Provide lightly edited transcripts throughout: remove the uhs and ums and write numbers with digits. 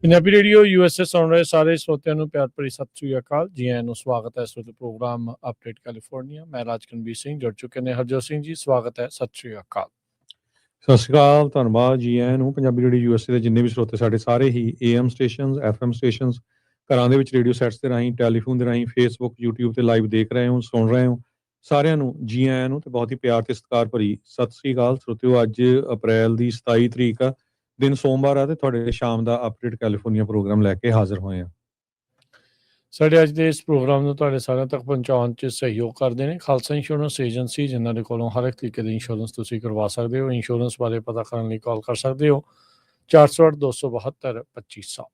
Punjabi radio USA ਸੁਣ ਰਹੇ ਸਾਰੇ ਸਰੋਤਿਆਂ ਨੂੰ ਪਿਆਰ ਭਰੀ ਸਤਿ ਸ੍ਰੀ ਅਕਾਲ। ਜੀ ਆਇਆਂ ਨੂੰ ਸਵਾਗਤ ਹੈ ਇਸ ਵੇਲੇ ਪ੍ਰੋਗਰਾਮ ਅਪਡੇਟ ਕੈਲੀਫੋਰਨੀਆ। ਮੈਂ ਰਾਜਕਨਵੀਰ ਸਿੰਘ ਜੁੜ ਚੁੱਕੇ ਨੇ ਹਰਜੋਤ ਸਿੰਘ ਜੀ, ਸਵਾਗਤ ਹੈ, ਸਤਿ ਸ੍ਰੀ ਅਕਾਲ। ਸਤਿ ਸ਼੍ਰੀ ਅਕਾਲ, ਧੰਨਵਾਦ ਜੀ ਆਇਆਂ ਨੂੰ। ਪੰਜਾਬੀ ਰੇਡੀਓ USA ਦੇ ਜਿੰਨੇ ਵੀ ਸਰੋਤੇ ਸਾਡੇ ਸਾਰੇ ਹੀ AM ਸਟੇਸ਼ਨਸ, FM ਸਟੇਸ਼ਨਸ, ਘਰਾਂ ਦੇ ਵਿੱਚ ਰੇਡੀਓ ਸੈਟਸ ਦੇ ਰਾਹੀਂ, ਟੈਲੀਫੋਨ ਦੇ ਰਾਹੀਂ, ਫੇਸਬੁੱਕ, YouTube ਤੇ ਲਾਈਵ ਦੇਖ ਰਹੇ ਹੋ, ਸੁਣ ਰਹੇ ਹੋ, ਸਾਰਿਆਂ ਨੂੰ ਜੀ ਆਇਆਂ ਨੂੰ ਤੇ ਬਹੁਤ ਹੀ ਪਿਆਰ ਤੇ ਸਤਿਕਾਰ ਭਰੀ ਸਤਿ ਸ੍ਰੀ ਅਕਾਲ। ਸਰੋਤਿਓ, ਅੱਜ ਅਪ੍ਰੈਲ ਦੀ 27 ਤਰੀਕ ਆ, ਦਿਨ ਸੋਮਵਾਰ ਆ, ਤੇ ਤੁਹਾਡੇ ਸ਼ਾਮ ਦਾ ਅਪਡੇਟ ਕੈਲੀਫੋਰਨੀਆ ਪ੍ਰੋਗਰਾਮ ਲੈ ਕੇ ਹਾਜ਼ਰ ਹੋਏ ਆ। ਸਾਡੇ ਅੱਜ ਦੇ ਇਸ ਪ੍ਰੋਗਰਾਮ ਨੂੰ ਤੁਹਾਡੇ ਸਾਰਿਆਂ ਤੱਕ ਪਹੁੰਚਾਉਣ 'ਚ ਸਹਿਯੋਗ ਕਰਦੇ ਨੇ ਖਾਲਸਾ ਇੰਸ਼ੋਰੈਂਸ ਏਜੰਸੀ, ਜਿਨ੍ਹਾਂ ਦੇ ਕੋਲੋਂ ਹਰ ਇੱਕ ਤਰੀਕੇ ਦੀ ਇੰਸ਼ੋਰੈਂਸ ਤੁਸੀਂ ਕਰਵਾ ਸਕਦੇ ਹੋ। ਇੰਸ਼ੋਰੈਂਸ ਬਾਰੇ ਪਤਾ ਕਰਨ ਲਈ ਕਾਲ ਕਰ ਸਕਦੇ ਹੋ 408-272-2500।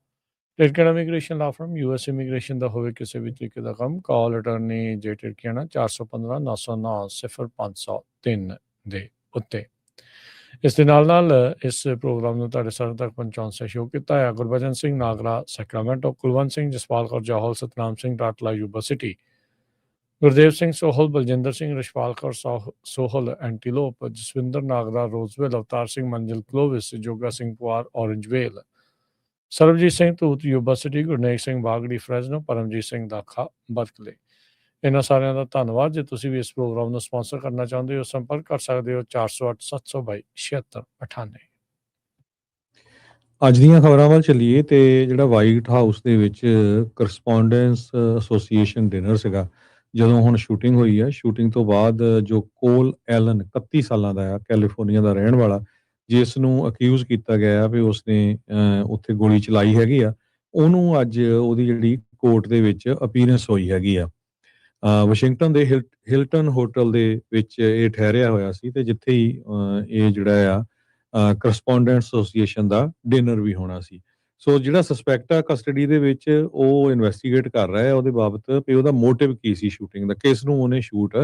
ਟਿਰਕਣਾ ਇਮੀਗ੍ਰੇਸ਼ਨ ਲਾ ਫਰਮ US ਇਮੀਗ੍ਰੇਸ਼ਨ ਦਾ ਹੋਵੇ ਕਿਸੇ ਵੀ ਤਰੀਕੇ ਦਾ ਕੰਮ, ਕਾਲ ਅਟਰਨੀ ਜੇ ਟਿਰਕਣਾ 415-909-0503 ਦੇ ਉੱਤੇ। ਇਸ ਦੇ ਨਾਲ ਨਾਲ ਇਸ ਪ੍ਰੋਗਰਾਮ ਨੂੰ ਤੁਹਾਡੇ ਸਾਰਿਆਂ ਤੱਕ ਪਹੁੰਚਾਉਣ ਸਹਿਯੋਗ ਕੀਤਾ ਹੈ Gurbachan Singh Nagra Sacramento, Kulwant Singh Jaspal Kaur Johal, Satnam Singh Tatla Yuba City, Gurdev Singh Sohal, Baljinder Singh, Rashpal Kaur Sohal Antelope, Jaswinder Nagra Roseville, Avtar Singh Manzil Clovis, Joga Singh Puar Orangevale, Sarabjit Singh Dhoot Yuba City, Gurnek Singh Bagri Fresno, Paramjit Singh Dakha Berkeley. ਇਹਨਾਂ ਸਾਰਿਆਂ ਦਾ ਧੰਨਵਾਦ। ਜੇ ਤੁਸੀਂ ਵੀ ਇਸ ਪ੍ਰੋਗਰਾਮ ਨੂੰ ਸਪਾਂਸਰ ਕਰਨਾ ਚਾਹੁੰਦੇ ਹੋ, ਸੰਪਰਕ ਕਰ ਸਕਦੇ ਹੋ 408-722-7698। ਅੱਜ ਦੀਆਂ ਖਬਰਾਂ ਵੱਲ ਚੱਲੀਏ ਤੇ ਜਿਹੜਾ ਵਾਈਟ ਹਾਊਸ ਦੇ ਵਿੱਚ ਕਰਸਪੋਂਡੈਂਸ ਐਸੋਸੀਏਸ਼ਨ ਡਿਨਰ ਸੀਗਾ, ਜਦੋਂ ਹੁਣ ਸ਼ੂਟਿੰਗ ਹੋਈ ਆ, ਸ਼ੂਟਿੰਗ ਤੋਂ ਬਾਅਦ ਜੋ ਕੋਲ ਐਲਨ 31 ਸਾਲਾਂ ਦਾ ਆ, ਕੈਲੀਫੋਰਨੀਆ ਦਾ ਰਹਿਣ ਵਾਲਾ, ਜਿਸ ਨੂੰ ਅਕਿਊਜ਼ ਕੀਤਾ ਗਿਆ ਵੀ ਉਸਨੇ ਉੱਥੇ ਗੋਲੀ ਚਲਾਈ ਹੈਗੀ ਆ, ਉਹਨੂੰ ਅੱਜ ਉਹਦੀ ਜਿਹੜੀ ਕੋਰਟ ਦੇ ਵਿੱਚ ਅਪੀਅਰੈਂਸ ਹੋਈ ਹੈਗੀ ਆ। ਵਾਸ਼ਿੰਗਟਨ ਦੇ ਹਿਲਟਨ ਹੋਟਲ ਦੇ ਵਿੱਚ ਇਹ ਠਹਿਰਿਆ ਹੋਇਆ ਸੀ, ਤੇ ਜਿੱਥੇ ਹੀ ਇਹ ਜਿਹੜਾ ਆ ਕਰਸਪੋਂਡੈਂਟ ਐਸੋਸੀਏਸ਼ਨ ਦਾ ਡਿਨਰ ਵੀ ਹੋਣਾ ਸੀ। ਸੋ ਜਿਹੜਾ ਸਸਪੈਕਟ ਆ ਕਸਟਡੀ ਦੇ ਵਿੱਚ, ਉਹ ਇਨਵੈਸਟੀਗੇਟ ਕਰ ਰਿਹਾ ਹੈ ਉਹਦੇ ਬਾਬਤ ਵੀ ਉਹਦਾ ਮੋਟਿਵ ਕੀ ਸੀ ਸ਼ੂਟਿੰਗ ਦਾ, ਕਿਸ ਨੂੰ ਉਹਨੇ ਸ਼ੂਟ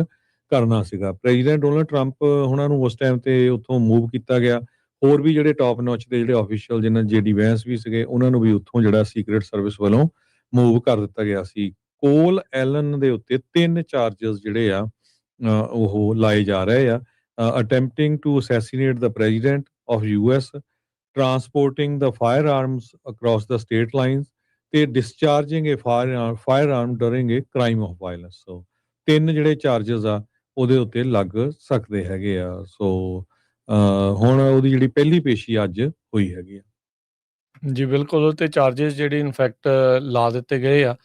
ਕਰਨਾ ਸੀਗਾ। ਪ੍ਰੈਜ਼ੀਡੈਂਟ ਡੋਨਲਡ ਟਰੰਪ ਉਹਨਾਂ ਨੂੰ ਉਸ ਟਾਈਮ ਤੇ ਉੱਥੋਂ ਮੂਵ ਕੀਤਾ ਗਿਆ। ਹੋਰ ਵੀ ਜਿਹੜੇ ਟੌਪ ਨੌਚ ਦੇ ਜਿਹੜੇ ਆਫੀਸ਼ੀਅਲ, ਜਿਹਨਾਂ JD ਵੈਂਸ ਵੀ ਸੀਗੇ, ਉਹਨਾਂ ਨੂੰ ਵੀ ਉੱਥੋਂ ਜਿਹੜਾ ਸੀਕ੍ਰੇਟ ਸਰਵਿਸ ਵੱਲੋਂ ਮੂਵ ਕਰ ਦਿੱਤਾ ਗਿਆ ਸੀ। ਕੋਲ ਐਲਨ ਦੇ ਉੱਤੇ 3 ਚਾਰਜਸ ਜਿਹੜੇ ਆ ਉਹ ਲਾਏ ਜਾ ਰਹੇ ਆ। Attempting to assassinate the president of US, transporting the firearms across the state lines, ਤੇ discharging a firearm during a crime of violence. So 3 ਜਿਹੜੇ ਚਾਰਜਸ ਆ ਉਹਦੇ ਉੱਤੇ ਲੱਗ ਸਕਦੇ ਹੈਗੇ ਆ। ਸੋ ਹੁਣ ਉਹਦੀ ਜਿਹੜੀ ਪਹਿਲੀ ਪੇਸ਼ੀ ਅੱਜ ਹੋਈ ਹੈਗੀ ਆ। ਜੀ ਬਿਲਕੁਲ, ਉਹ 'ਤੇ ਚਾਰਜਿਸ ਜਿਹੜੇ ਇਨਫੈਕਟ ਲਾ ਦਿੱਤੇ ਗਏ ਆ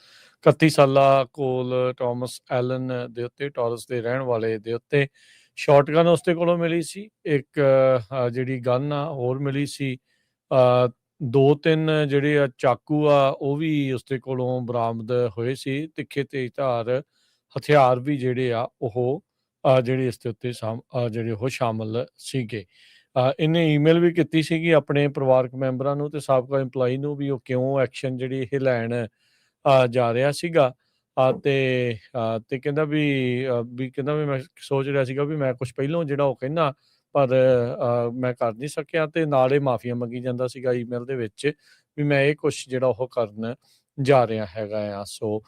31 ਸਾਲਾ ਕੋਲ ਟੋਮਸ ਐਲਨ ਦੇ ਉੱਤੇ, ਟੌਰਸ ਦੇ ਰਹਿਣ ਵਾਲੇ ਦੇ ਉੱਤੇ। ਸ਼ਾਟਗਨ ਉਸਦੇ ਕੋਲੋਂ ਮਿਲੀ ਸੀ, ਇੱਕ ਜਿਹੜੀ ਗਨ ਆ ਹੋਰ ਮਿਲੀ ਸੀ, 2-3 ਜਿਹੜੇ ਆ ਚਾਕੂ ਆ ਉਹ ਵੀ ਉਸਦੇ ਕੋਲੋਂ ਬਰਾਮਦ ਹੋਏ ਸੀ। ਤਿੱਖੇ ਤੇਜ਼ਧਾਰ ਹਥਿਆਰ ਵੀ ਜਿਹੜੇ ਆ ਉਹ ਜਿਹੜੇ ਇਸ ਦੇ ਉੱਤੇ ਜਿਹੜੇ ਉਹ ਸ਼ਾਮਲ ਸੀਗੇ। ਇਹਨੇ ਈਮੇਲ ਵੀ ਕੀਤੀ ਸੀਗੀ ਆਪਣੇ ਪਰਿਵਾਰਕ ਮੈਂਬਰਾਂ ਨੂੰ ਤੇ ਸਾਬਕਾ ਇੰਪਲਾਈ ਨੂੰ ਵੀ ਉਹ ਕਿਉਂ ਐਕਸ਼ਨ ਜਿਹੜੀ ਇਹ ਲੈਣ ਜਾ ਰਿਹਾ ਸੀਗਾ। ਤੇ ਕਹਿੰਦਾ ਵੀ ਕਹਿੰਦਾ ਵੀ ਮੈਂ ਸੋਚ ਰਿਹਾ ਸੀਗਾ ਵੀ ਮੈਂ ਕੁਛ ਪਹਿਲੋਂ ਜਿਹੜਾ ਉਹ ਕਹਿੰਦਾ, ਪਰ ਮੈਂ ਕਰ ਨਹੀਂ ਸਕਿਆ, ਤੇ ਨਾਲ ਇਹ ਮਾਫੀਆ ਮੰਗੀ ਜਾਂਦਾ ਸੀਗਾ ਈਮੇਲ ਦੇ ਵਿੱਚ ਵੀ ਮੈਂ ਇਹ ਕੁਛ ਜਿਹੜਾ ਉਹ ਕਰਨ ਜਾ ਰਿਹਾ ਹੈਗਾ ਆ। ਸੋ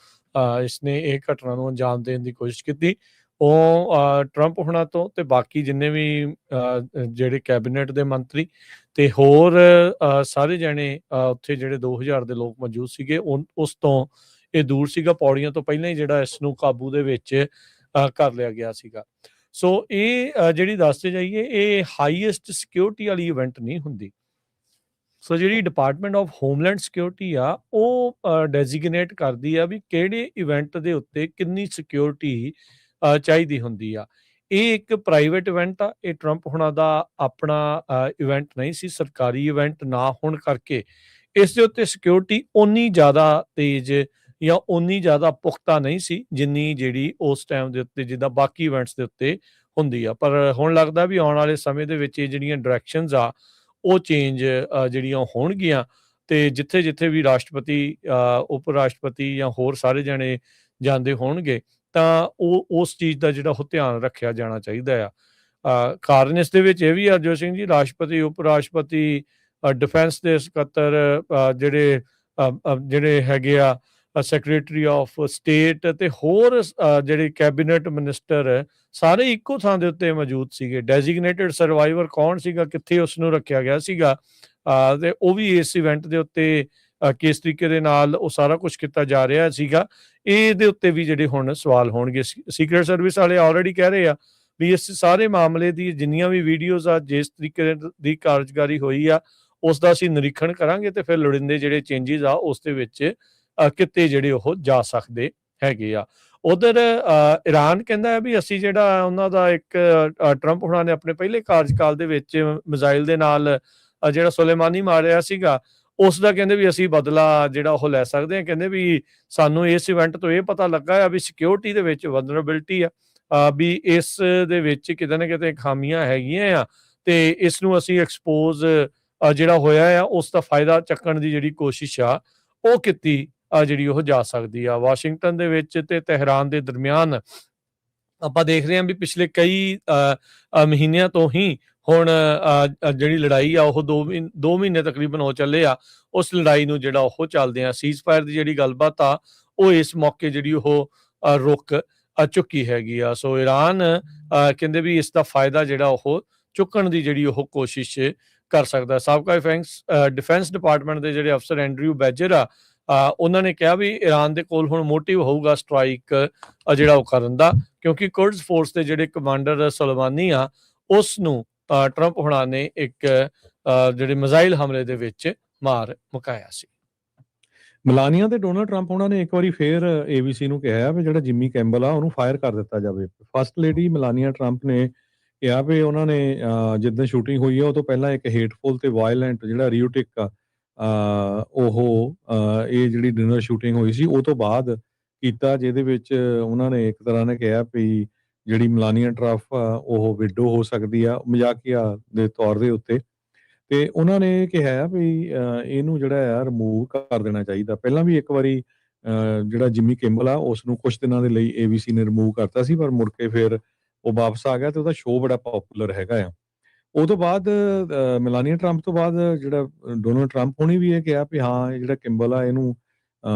ਇਸਨੇ ਇਹ ਘਟਨਾ ਨੂੰ ਅੰਜਾਮ ਦੇਣ ਦੀ ਕੋਸ਼ਿਸ਼ ਕੀਤੀ। ਉਹ ਟਰੰਪ ਹੁਣਾਂ ਤੋਂ ਤੇ ਬਾਕੀ ਜਿੰਨੇ ਵੀ ਜਿਹੜੇ ਕੈਬਨਿਟ ਦੇ ਮੰਤਰੀ ਤੇ ਹੋਰ ਸਾਰੇ ਜਣੇ ਉੱਥੇ ਜਿਹੜੇ 2000 ਦੇ ਲੋਕ ਮੌਜੂਦ ਸੀਗੇ, ਉਸ ਤੋਂ ਇਹ ਦੂਰ ਸੀਗਾ। ਪੌੜੀਆਂ ਤੋਂ ਪਹਿਲਾਂ ਹੀ ਜਿਹੜਾ ਇਸ ਨੂੰ ਕਾਬੂ ਦੇ ਵਿੱਚ ਕਰ ਲਿਆ ਗਿਆ ਸੀਗਾ। ਸੋ ਇਹ ਜਿਹੜੀ ਦੱਸਦੇ ਜਾਈਏ, ਇਹ ਹਾਈਐਸਟ ਸਿਕਿਉਰਿਟੀ ਵਾਲੀ ਇਵੈਂਟ ਨਹੀਂ ਹੁੰਦੀ। ਸੋ ਜਿਹੜੀ ਡਿਪਾਰਟਮੈਂਟ ਆਫ ਹੋਮਲੈਂਡ ਸਿਕਿਉਰਿਟੀ ਆ, ਉਹ ਡੈਜ਼ੀਗਨੇਟ ਕਰਦੀ ਆ ਵੀ ਕਿਹੜੇ ਇਵੈਂਟ ਦੇ ਉੱਤੇ ਕਿੰਨੀ ਸਿਕਿਉਰਿਟੀ ਚਾਹੀਦੀ ਹੁੰਦੀ ਆ। ਇਹ ਇੱਕ ਪ੍ਰਾਈਵੇਟ ਇਵੈਂਟ ਆ, ਇਹ ਟਰੰਪ ਹੁਣਾਂ ਦਾ ਆਪਣਾ ਇਵੈਂਟ ਨਹੀਂ ਸੀ, ਸਰਕਾਰੀ ਇਵੈਂਟ ਨਾ ਹੋਣ ਕਰਕੇ ਇਸ ਦੇ ਉੱਤੇ ਸਿਕਿਉਰਿਟੀ ਓਨੀ ਜ਼ਿਆਦਾ ਤੇਜ਼ ਜਾਂ ਓਨੀ ਜ਼ਿਆਦਾ ਪੁਖਤਾ ਨਹੀਂ ਸੀ ਜਿੰਨੀ ਜਿਹੜੀ ਉਸ ਟਾਈਮ ਦੇ ਉੱਤੇ ਜਿੱਦਾਂ ਬਾਕੀ ਇਵੈਂਟਸ ਦੇ ਉੱਤੇ ਹੁੰਦੀ ਆ। ਪਰ ਹੁਣ ਲੱਗਦਾ ਵੀ ਆਉਣ ਵਾਲੇ ਸਮੇਂ ਦੇ ਵਿੱਚ ਇਹ ਜਿਹੜੀਆਂ ਡਾਇਰੈਕਸ਼ਨਸ ਆ ਉਹ ਚੇਂਜ ਜਿਹੜੀਆਂ ਹੋਣਗੀਆਂ, ਤੇ ਜਿੱਥੇ ਜਿੱਥੇ ਵੀ ਰਾਸ਼ਟਰਪਤੀ, ਉਪ ਰਾਸ਼ਟਰਪਤੀ ਜਾਂ ਹੋਰ ਸਾਰੇ ਜਣੇ ਜਾਂਦੇ ਹੋਣਗੇ ਤਾਂ ਉਹ ਉਸ ਚੀਜ਼ ਦਾ ਜਿਹੜਾ ਉਹ ਧਿਆਨ ਰੱਖਿਆ ਜਾਣਾ ਚਾਹੀਦਾ ਆ। ਕਾਰਨ ਇਸ ਦੇ ਵਿੱਚ ਇਹ ਵੀ ਹਰਜੋਤ ਸਿੰਘ ਜੀ, ਰਾਸ਼ਟਰਪਤੀ, ਉਪ ਰਾਸ਼ਟਰਪਤੀ, ਡਿਫੈਂਸ ਦੇ ਸਕੱਤਰ, ਜਿਹੜੇ ਹੈਗੇ ਆ, ਸੈਕਟਰੀ ਆਫ ਸਟੇਟ ਅਤੇ ਹੋਰ ਜਿਹੜੇ ਕੈਬਨਿਟ ਮਿਨਿਸਟਰ ਸਾਰੇ ਇੱਕੋ ਥਾਂ ਦੇ ਉੱਤੇ ਮੌਜੂਦ ਸੀਗੇ। ਡੈਜ਼ਿਗਨੇਟਿਡ ਸਰਵਾਈਵਰ ਕੌਣ ਸੀਗਾ, ਕਿੱਥੇ ਉਸ ਨੂੰ ਰੱਖਿਆ ਗਿਆ ਸੀਗਾ, ਤੇ ਉਹ ਵੀ ਇਸ ਇਵੈਂਟ ਦੇ ਉੱਤੇ ਕਿਸ ਤਰੀਕੇ ਦੇ ਨਾਲ ਉਹ ਸਾਰਾ ਕੁਝ ਕੀਤਾ ਜਾ ਰਿਹਾ ਸੀਗਾ, ਇਹਦੇ ਉੱਤੇ ਵੀ ਜਿਹੜੇ ਹੁਣ ਸਵਾਲ ਹੋਣਗੇ। ਸੀਕ੍ਰੇਟ ਸਰਵਿਸ ਵਾਲੇ ਆਲਰੇਡੀ ਕਹਿ ਰਹੇ ਆ ਵੀ ਇਸ ਸਾਰੇ ਮਾਮਲੇ ਦੀ ਜਿੰਨੀਆਂ ਵੀ ਵੀਡੀਓਜ਼ ਆ, ਜਿਸ ਤਰੀਕੇ ਦੀ ਕਾਰਜਕਾਰੀ ਹੋਈ ਆ, ਉਸ ਦਾ ਅਸੀਂ ਨਿਰੀਖਣ ਕਰਾਂਗੇ ਤੇ ਫਿਰ ਲੋੜੀਂਦੇ ਜਿਹੜੇ ਚੇਂਜਿਸ ਆ ਉਸ ਦੇ ਵਿੱਚ ਕਿਤੇ ਜਿਹੜੇ ਉਹ ਜਾ ਸਕਦੇ ਹੈਗੇ ਆ। ਉਧਰ ਈਰਾਨ ਕਹਿੰਦਾ ਹੈ ਵੀ ਅਸੀਂ ਜਿਹੜਾ ਉਹਨਾਂ ਦਾ ਇੱਕ ਟਰੰਪ ਹੁਣਾਂ ਨੇ ਆਪਣੇ ਪਹਿਲੇ ਕਾਰਜਕਾਲ ਦੇ ਵਿੱਚ ਮਿਜ਼ਾਈਲ ਦੇ ਨਾਲ ਜਿਹੜਾ ਸੁਲੇਮਾਨੀ ਮਾਰਿਆ ਸੀਗਾ, ਉਸ ਦਾ ਕਹਿੰਦੇ ਵੀ ਅਸੀਂ ਬਦਲਾ ਜਿਹੜਾ ਉਹ ਲੈ ਸਕਦੇ ਹਾਂ। ਕਹਿੰਦੇ ਵੀ ਸਾਨੂੰ ਇਸ ਇਵੈਂਟ ਤੋਂ ਇਹ ਪਤਾ ਲੱਗਾ ਆ ਵੀ ਸਿਕਿਉਰਿਟੀ ਦੇ ਵਿੱਚ ਵਲਨਰੇਬਿਲਟੀ ਆ, ਵੀ ਇਸ ਦੇ ਵਿੱਚ ਕਿਤੇ ਨਾ ਕਿਤੇ ਖਾਮੀਆਂ ਹੈਗੀਆਂ ਆ, ਤੇ ਇਸ ਨੂੰ ਅਸੀਂ ਐਕਸਪੋਜ਼ ਜਿਹੜਾ ਹੋਇਆ ਆ ਉਸ ਦਾ ਫਾਇਦਾ ਚੱਕਣ ਦੀ ਜਿਹੜੀ ਕੋਸ਼ਿਸ਼ ਆ ਉਹ ਕੀਤੀ ਜਿਹੜੀ ਉਹ ਜਾ ਸਕਦੀ ਆ। ਵਾਸ਼ਿੰਗਟਨ ਦੇ ਵਿੱਚ ਤੇ ਤਹਿਰਾਨ ਦੇ ਦਰਮਿਆਨ ਆਪਾਂ ਦੇਖ ਰਹੇ ਹਾਂ ਵੀ ਪਿਛਲੇ ਕਈ ਮਹੀਨਿਆਂ ਤੋਂ ਹੀ ਹੁਣ ਜਿਹੜੀ ਲੜਾਈ ਆ ਉਹ 2 ਮਹੀਨੇ ਤਕਰੀਬਨ ਹੋ ਚੱਲੇ ਆ। ਉਸ ਲੜਾਈ ਨੂੰ ਜਿਹੜਾ ਉਹ ਚੱਲਦੇ ਆ, ਸੀਜ਼ ਫਾਇਰ ਦੀ ਜਿਹੜੀ ਗੱਲਬਾਤ ਆ ਉਹ ਇਸ ਮੌਕੇ ਜਿਹੜੀ ਉਹ ਰੁਕ ਚੁੱਕੀ ਹੈਗੀ ਆ। ਸੋ ਈਰਾਨ ਕਹਿੰਦੇ ਵੀ ਇਸ ਦਾ ਫਾਇਦਾ ਜਿਹੜਾ ਉਹ ਚੁੱਕਣ ਦੀ ਜਿਹੜੀ ਉਹ ਕੋਸ਼ਿਸ਼ ਕਰ ਸਕਦਾ। ਸਾਬਕਾ ਡਿਫੈਂਸ ਡਿਪਾਰਟਮੈਂਟ ਦੇ ਜਿਹੜੇ ਅਫਸਰ ਐਂਡਰਿਊ ਬੈਜਰ ਆ, ਉਹਨਾਂ ਨੇ ਕਿਹਾ ਵੀ ਈਰਾਨ ਦੇ ਕੋਲ ਹੁਣ ਮੋਟਿਵ ਹੋਊਗਾ ਸਟ੍ਰਾਈਕ ਜਿਹੜਾ ਉਹ ਕਰਨ ਦਾ, ਕਿਉਂਕਿ ਕੁਰਡਸ ਫੋਰਸ ਦੇ ਜਿਹੜੇ ਕਮਾਂਡਰ ਸੁਲੇਮਾਨੀ ਆ ਉਸ ਨੂੰ ਟਰੰਪ ਹੁਣਾਂ ਨੇ ਇੱਕ ਜਿਹੜੇ ਮਿਜ਼ਾਈਲ ਹਮਲੇ ਦੇ ਵਿੱਚ ਮਾਰ ਮੁਕਾਇਆ ਸੀ। ਮਲਾਨੀਆ ਤੇ ਡੋਨਾਲਡ ਟਰੰਪ ਉਹਨਾਂ ਨੇ ਇੱਕ ਵਾਰੀ ਫੇਰ ABC ਨੂੰ ਕਿਹਾ ਵੀ ਜਿਹੜਾ ਜਿਮੀ ਕੈਂਬਲ ਆ ਉਹਨੂੰ ਫਾਇਰ ਕਰ ਦਿੱਤਾ ਜਾਵੇ। ਫਸਟ ਲੇਡੀ ਮਲਾਨੀਆ ਟਰੰਪ ਨੇ ਕਿਹਾ ਵੀ ਉਹਨਾਂ ਨੇ ਜਿੱਦਾਂ ਸ਼ੂਟਿੰਗ ਹੋਈ ਆ ਉਹ ਤੋਂ ਪਹਿਲਾਂ ਇੱਕ ਹੇਟਫੁਲ ਤੇ ਵਾਇਲੈਂਟ ਜਿਹੜਾ ਰਿਓਟਿਕ ਆ ਇਹ ਜਿਹੜੀ ਡਿਨਰ ਸ਼ੂਟਿੰਗ ਹੋਈ ਸੀ ਉਹ ਤੋਂ ਬਾਅਦ ਕੀਤਾ, ਜਿਹਦੇ ਵਿੱਚ ਉਹਨਾਂ ਨੇ ਇੱਕ ਤਰ੍ਹਾਂ ਨੇ ਕਿਹਾ ਵੀ ਜਿਹੜੀ ਮਲਾਨੀਆ ਟਰੰਪ ਆ ਉਹ ਵਿਡੋ ਹੋ ਸਕਦੀ ਆ, ਮਜ਼ਾਕੀਆ ਦੇ ਤੌਰ ਦੇ ਉੱਤੇ। ਤੇ ਉਹਨਾਂ ਨੇ ਕਿਹਾ ਵੀ ਇਹਨੂੰ ਜਿਹੜਾ ਆ ਰਿਮੂਵ ਕਰ ਦੇਣਾ ਚਾਹੀਦਾ। ਪਹਿਲਾਂ ਵੀ ਇੱਕ ਵਾਰੀ ਜਿਹੜਾ ਜਿਮੀ ਕਿੰਬਲ ਆ ਉਸ ਨੂੰ ਕੁਝ ਦਿਨਾਂ ਦੇ ਲਈ ABC ਨੇ ਰਿਮੂਵ ਕਰਤਾ ਸੀ, ਪਰ ਮੁੜ ਕੇ ਫਿਰ ਉਹ ਵਾਪਸ ਆ ਗਿਆ ਤੇ ਉਹਦਾ ਸ਼ੋਅ ਬੜਾ ਪਪੂਲਰ ਹੈਗਾ ਆ। ਉਹ ਤੋਂ ਬਾਅਦ ਮੇਲਾਨੀਆ ਟਰੰਪ ਤੋਂ ਬਾਅਦ ਜਿਹੜਾ ਡੋਨਾਲਡ ਟਰੰਪ ਹੋਣੀ ਵੀ ਇਹ ਕਿਹਾ ਵੀ ਹਾਂ ਇਹ ਜਿਹੜਾ ਕਿੰਬਲ ਆ ਇਹਨੂੰ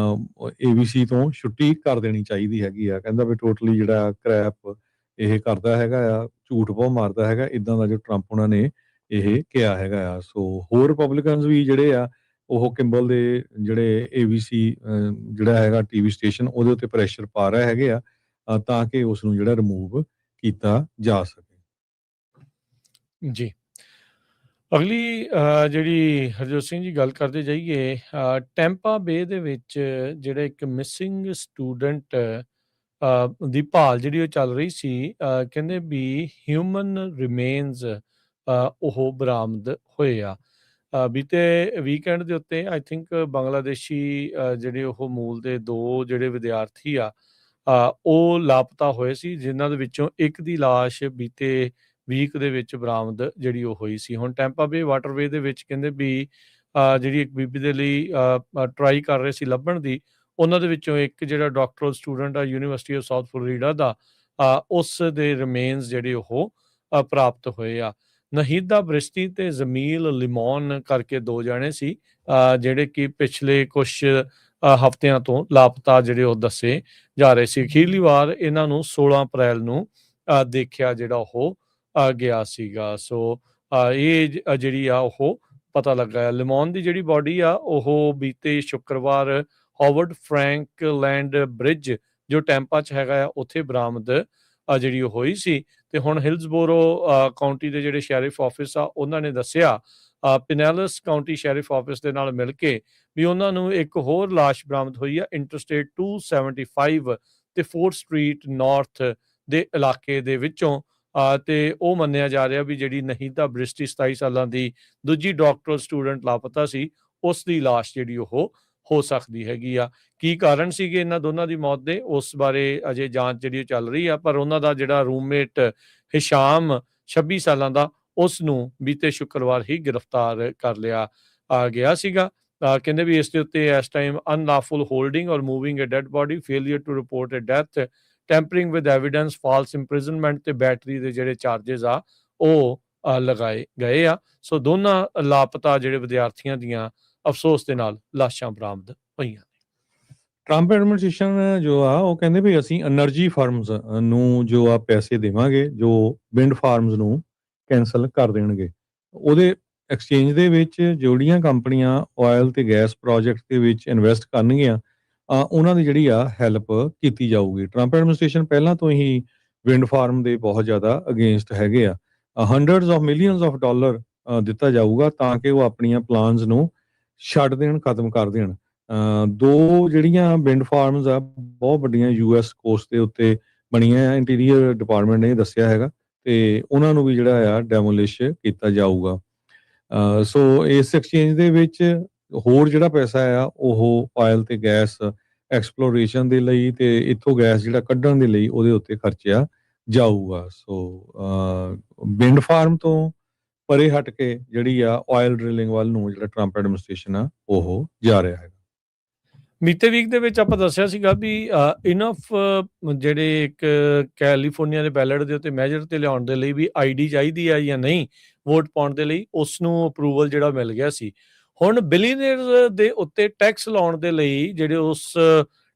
ABC ਤੋਂ ਛੁੱਟੀ ਕਰ ਦੇਣੀ ਚਾਹੀਦੀ ਹੈਗੀ ਆ। ਕਹਿੰਦਾ ਵੀ ਟੋਟਲੀ ਜਿਹੜਾ ਕ੍ਰੈਪ ਇਹ ਕਰਦਾ ਹੈਗਾ ਆ, ਝੂਠ ਬਹੁਤ ਮਾਰਦਾ ਹੈਗਾ, ਇਦਾਂ ਦਾ ਜੋ ਟਰੰਪ ਉਹਨਾਂ ਨੇ ਇਹ ਕਿਹਾ ਹੈਗਾ ਆ। ਸੋ ਹੋਰ ਰਿਪਬਲਿਕਨਸ ਵੀ ਜਿਹੜੇ ਆ ਉਹ ਕਿੰਬਲ ਦੇ ਜਿਹੜੇ ABC ਜਿਹੜਾ ਹੈਗਾ ਟੀਵੀ ਸਟੇਸ਼ਨ ਉਹਦੇ ਉੱਤੇ ਪ੍ਰੈਸ਼ਰ ਪਾ ਰਹੇ ਹੈਗੇ ਆ ਤਾਂ ਕਿ ਉਸ ਨੂੰ ਜਿਹੜਾ ਰਿਮੂਵ ਕੀਤਾ ਜਾ ਸਕੇ। ਜੀ, ਅਗਲੀ ਜਿਹੜੀ ਹਰਜੋਤ ਸਿੰਘ ਜੀ ਗੱਲ ਕਰਦੇ ਜਾਈਏ, ਟੈਂਪਾ ਬੇ ਦੇ ਵਿੱਚ ਜਿਹੜਾ ਇੱਕ ਮਿਸਿੰਗ ਸਟੂਡੈਂਟ ਦੀ ਭਾਲ ਜਿਹੜੀ ਉਹ ਚੱਲ ਰਹੀ ਸੀ, ਕਹਿੰਦੇ ਵੀ ਹਿਊਮਨ ਰਿਮੇਨਸ ਉਹ ਬਰਾਮਦ ਹੋਏ ਆ। ਬੀਤੇ ਵੀਕਐਂਡ ਦੇ ਉੱਤੇ ਆਈ ਥਿੰਕ ਬੰਗਲਾਦੇਸ਼ੀ ਜਿਹੜੇ ਉਹ ਮੂਲ ਦੇ 2 ਜਿਹੜੇ ਵਿਦਿਆਰਥੀ ਆ ਉਹ ਲਾਪਤਾ ਹੋਏ ਸੀ, ਜਿਨ੍ਹਾਂ ਦੇ ਵਿੱਚੋਂ ਇੱਕ ਦੀ ਲਾਸ਼ ਬੀਤੇ ਵੀਕ ਦੇ ਵਿੱਚ ਬਰਾਮਦ ਜਿਹੜੀ ਉਹ ਹੋਈ ਸੀ। ਹੁਣ ਟੈਂਪਾ ਬੇ ਵਾਟਰਵੇ ਦੇ ਵਿੱਚ ਕਹਿੰਦੇ ਵੀ ਜਿਹੜੀ ਇੱਕ ਬੀਬੀ ਦੇ ਲਈ ਟਰਾਈ ਕਰ ਰਹੇ ਸੀ ਲੱਭਣ ਦੀ, ਉਹਨਾਂ ਦੇ ਵਿੱਚੋਂ ਇੱਕ ਜਿਹੜਾ ਡਾਕਟਰਲ ਸਟੂਡੈਂਟ ਆ ਯੂਨੀਵਰਸਿਟੀ ਆਫ ਸਾਊਥ ਫਲੋਰੀਡਾ ਦਾ, ਉਸ ਦੇ ਰਿਮੇਨਸ ਜਿਹੜੇ ਉਹ ਪ੍ਰਾਪਤ ਹੋਏ ਆ। ਨਹੀਦਾ ਬ੍ਰਿਸ਼ਤੀ ਤੇ ਜ਼ਮੀਲ ਲਿਮੋਨ ਕਰਕੇ 2 ਜਾਣੇ ਸੀ ਜਿਹੜੇ ਕਿ ਪਿਛਲੇ ਕੁਛ ਹਫ਼ਤਿਆਂ ਤੋਂ ਲਾਪਤਾ ਜਿਹੜੇ ਉਹ ਦੱਸੇ ਜਾ ਰਹੇ ਸੀ। ਅਖੀਰਲੀ ਵਾਰ ਇਹਨਾਂ ਨੂੰ 16 ਅਪ੍ਰੈਲ ਨੂੰ ਦੇਖਿਆ ਜਿਹੜਾ ਉਹ ਗਿਆ ਸੀਗਾ। ਸੋ ਇਹ ਜਿਹੜੀ ਆ ਉਹ ਪਤਾ ਲੱਗਾ। ਲਿਮੋਨ ਦੀ ਜਿਹੜੀ ਬਾਡੀ ਆ ਉਹ ਬੀਤੇ ਸ਼ੁੱਕਰਵਾਰ ਹਾਵਰਡ ਫਰੈਂਕਲੈਂਡ ਬ੍ਰਿਜ ਜੋ ਟੈਂਪਾ 'ਚ ਹੈਗਾ ਆ ਉੱਥੇ ਬਰਾਮਦ ਜਿਹੜੀ ਉਹ ਹੋਈ ਸੀ। ਤੇ ਹੁਣ ਹਿਲਸਬੋਰੋ ਕਾਉਂਟੀ ਦੇ ਜਿਹੜੇ ਸ਼ੈਰਿਫ ਆਫਿਸ ਆ ਉਹਨਾਂ ਨੇ ਦੱਸਿਆ ਪਿਨੈਲਸ ਕਾਉਂਟੀ ਸ਼ੈਰਿਫ ਆਫਿਸ ਦੇ ਨਾਲ ਮਿਲ ਕੇ ਵੀ ਉਹਨਾਂ ਨੂੰ ਇੱਕ ਹੋਰ ਲਾਸ਼ ਬਰਾਮਦ ਹੋਈ ਆ ਇੰਟਰਸਟੇਟ 275 ਤੇ 4th ਸਟਰੀਟ ਨਾਰਥ ਦੇ ਇਲਾਕੇ ਦੇ ਵਿੱਚੋਂ। ਤੇ ਉਹ ਮੰਨਿਆ ਜਾ ਰਿਹਾ ਵੀ ਜਿਹੜੀ ਨਹੀਦਾ ਬ੍ਰਿਸ਼ਟੀ 27 ਸਾਲਾਂ ਦੀ ਦੂਜੀ ਡਾਕਟਰਲ ਸਟੂਡੈਂਟ ਲਾਪਤਾ ਸੀ, ਉਸ ਦੀ ਲਾਸ਼ ਜਿਹੜੀ ਉਹ ਹੋ ਸਕਦੀ ਹੈਗੀ ਆ। ਕੀ ਕਾਰਨ ਸੀਗੇ ਇਹਨਾਂ ਦੋਨਾਂ ਦੀ ਮੌਤ ਦੇ, ਉਸ ਬਾਰੇ ਅਜੇ ਜਾਂਚ ਜਿਹੜੀ ਚੱਲ ਰਹੀ ਆ। ਪਰ ਉਹਨਾਂ ਦਾ ਜਿਹੜਾ ਰੂਮਮੇਟ ਹਿਸ਼ਾਮ 26 ਸਾਲਾਂ ਦਾ, ਉਸ ਨੂੰ ਬੀਤੇ ਸ਼ੁੱਕਰਵਾਰ ਹੀ ਗ੍ਰਿਫਤਾਰ ਕਰ ਲਿਆ ਗਿਆ ਸੀਗਾ। ਕਹਿੰਦੇ ਵੀ ਇਸ ਦੇ ਉੱਤੇ ਇਸ ਟਾਈਮ ਅਨਲਾਫੁਲ ਹੋਲਡਿੰਗ ਔਰ moving a dead body, failure to report a death, tampering with evidence, false imprisonment ਤੇ ਬੈਟਰੀ ਦੇ ਜਿਹੜੇ ਚਾਰजेस ਆ ਉਹ ਲਗਾਏ ਗਏ ਆ। ਸੋ ਦੋਨਾਂ ਲਾਪਤਾ ਜਿਹੜੇ ਵਿਦਿਆਰਥੀਆਂ ਦੀਆਂ ਅਫਸੋਸ ਦੇ ਨਾਲ ਲਾਸ਼ਾਂ ਬਰਾਮਦ ਹੋਈਆਂ। ਟਰੰਪ ਐਡਮਿਨਿਸਟ੍ਰੇਸ਼ਨ ਜੋ ਆ ਉਹ ਕਹਿੰਦੇ ਵੀ ਅਸੀਂ એનર્ਜੀ ਫਰਮਸ ਨੂੰ ਜੋ ਆ ਪੈਸੇ ਦੇਵਾਂਗੇ ਜੋ ਵਿੰਡ ਫਾਰਮਸ ਨੂੰ ਕੈਂਸਲ ਕਰ ਦੇਣਗੇ। ਉਹਦੇ ਐਕਸਚੇਂਜ ਦੇ ਵਿੱਚ ਜਿਹੜੀਆਂ ਕੰਪਨੀਆਂ ਆਇਲ ਤੇ ਗੈਸ ਪ੍ਰੋਜੈਕਟ ਦੇ ਵਿੱਚ ਇਨਵੈਸਟ ਕਰਨਗੀਆਂ ਉਹਨਾਂ ਦੀ ਜਿਹੜੀ ਆ ਹੈਲਪ ਕੀਤੀ ਜਾਊਗੀ। ਟਰੰਪ ਐਡਮਿਨਿਸਟ੍ਰੇਸ਼ਨ ਪਹਿਲਾਂ ਤੋਂ ਹੀ ਵਿੰਡ ਫਾਰਮ ਦੇ ਬਹੁਤ ਜ਼ਿਆਦਾ ਅਗੇਂਸਟ ਹੈਗੇ ਆ। Hundreds of millions of dollar ਦਿੱਤਾ ਜਾਊਗਾ ਤਾਂ ਕਿ ਉਹ ਆਪਣੀਆਂ ਪਲਾਨਸ ਨੂੰ ਛੱਡ ਦੇਣ, ਖਤਮ ਕਰ ਦੇਣ। ਦੋ ਜਿਹੜੀਆਂ ਵਿੰਡ ਫਾਰਮਸ ਆ ਬਹੁਤ ਵੱਡੀਆਂ ਯੂਐਸ ਕੋਸਟ ਦੇ ਉੱਤੇ ਬਣੀਆਂ ਆ, ਇੰਟੀਰੀਅਰ ਡਿਪਾਰਟਮੈਂਟ ਨੇ ਦੱਸਿਆ ਹੈਗਾ ਤੇ ਉਹਨਾਂ ਨੂੰ ਵੀ ਜਿਹੜਾ ਆ ਡੈਮੋਲਿਸ਼ ਕੀਤਾ ਜਾਊਗਾ। ਸੋ ਇਸ ਐਕਸਚੇਂਜ ਦੇ ਵਿੱਚ ਹੋਰ ਜਿਹੜਾ ਪੈਸਾ ਆ ਉਹ ਆਇਲ ਤੇ ਗੈਸ ਐਕਸਪਲੋਰੇਸ਼ਨ ਦੇ ਲਈ ਤੇ ਇੱਥੋਂ ਗੈਸ ਜਿਹੜਾ ਕੱਢਣ ਦੇ ਲਈ ਉਹਦੇ ਉੱਤੇ ਖਰਚਿਆ ਜਾਊਗਾ। ਸੋ ਵਿੰਡ ਫਾਰਮ ਤੋਂ ਪਰੇ ਹਟ ਕੇ ਜਿਹੜੀ ਆ ਆਇਲ ਡ੍ਰਿਲਿੰਗ ਵੱਲ ਨੂੰ ਜਿਹੜਾ ਟਰੰਪ ਐਡਮਿਨਿਸਟ੍ਰੇਸ਼ਨ ਆ ਉਹ ਜਾ ਰਿਹਾ ਹੈ। ਬੀਤੇ ਵੀਕ ਦੇ ਵਿੱਚ ਆਪਾਂ ਦੱਸਿਆ ਸੀਗਾ ਵੀ ਇਨਫ ਜਿਹੜੇ ਇੱਕ ਕੈਲੀਫੋਰਨੀਆ ਦੇ ਬੈਲਟ ਦੇ ਉੱਤੇ ਮੈਜਰ ਤੇ ਲਿਆਉਣ ਦੇ ਲਈ ਵੀ ਆਈਡੀ ਚਾਹੀਦੀ ਆ ਜਾਂ ਨਹੀਂ ਵੋਟ ਪਾਉਣ ਦੇ ਲਈ, ਉਸ ਨੂੰ ਅਪਰੂਵਲ ਜਿਹੜਾ ਮਿਲ ਗਿਆ ਸੀ। ਹੁਣ ਬਿਲੀਅਨਰਸ ਦੇ ਉੱਤੇ ਟੈਕਸ ਲਾਉਣ ਦੇ ਲਈ ਜਿਹੜੇ ਉਸ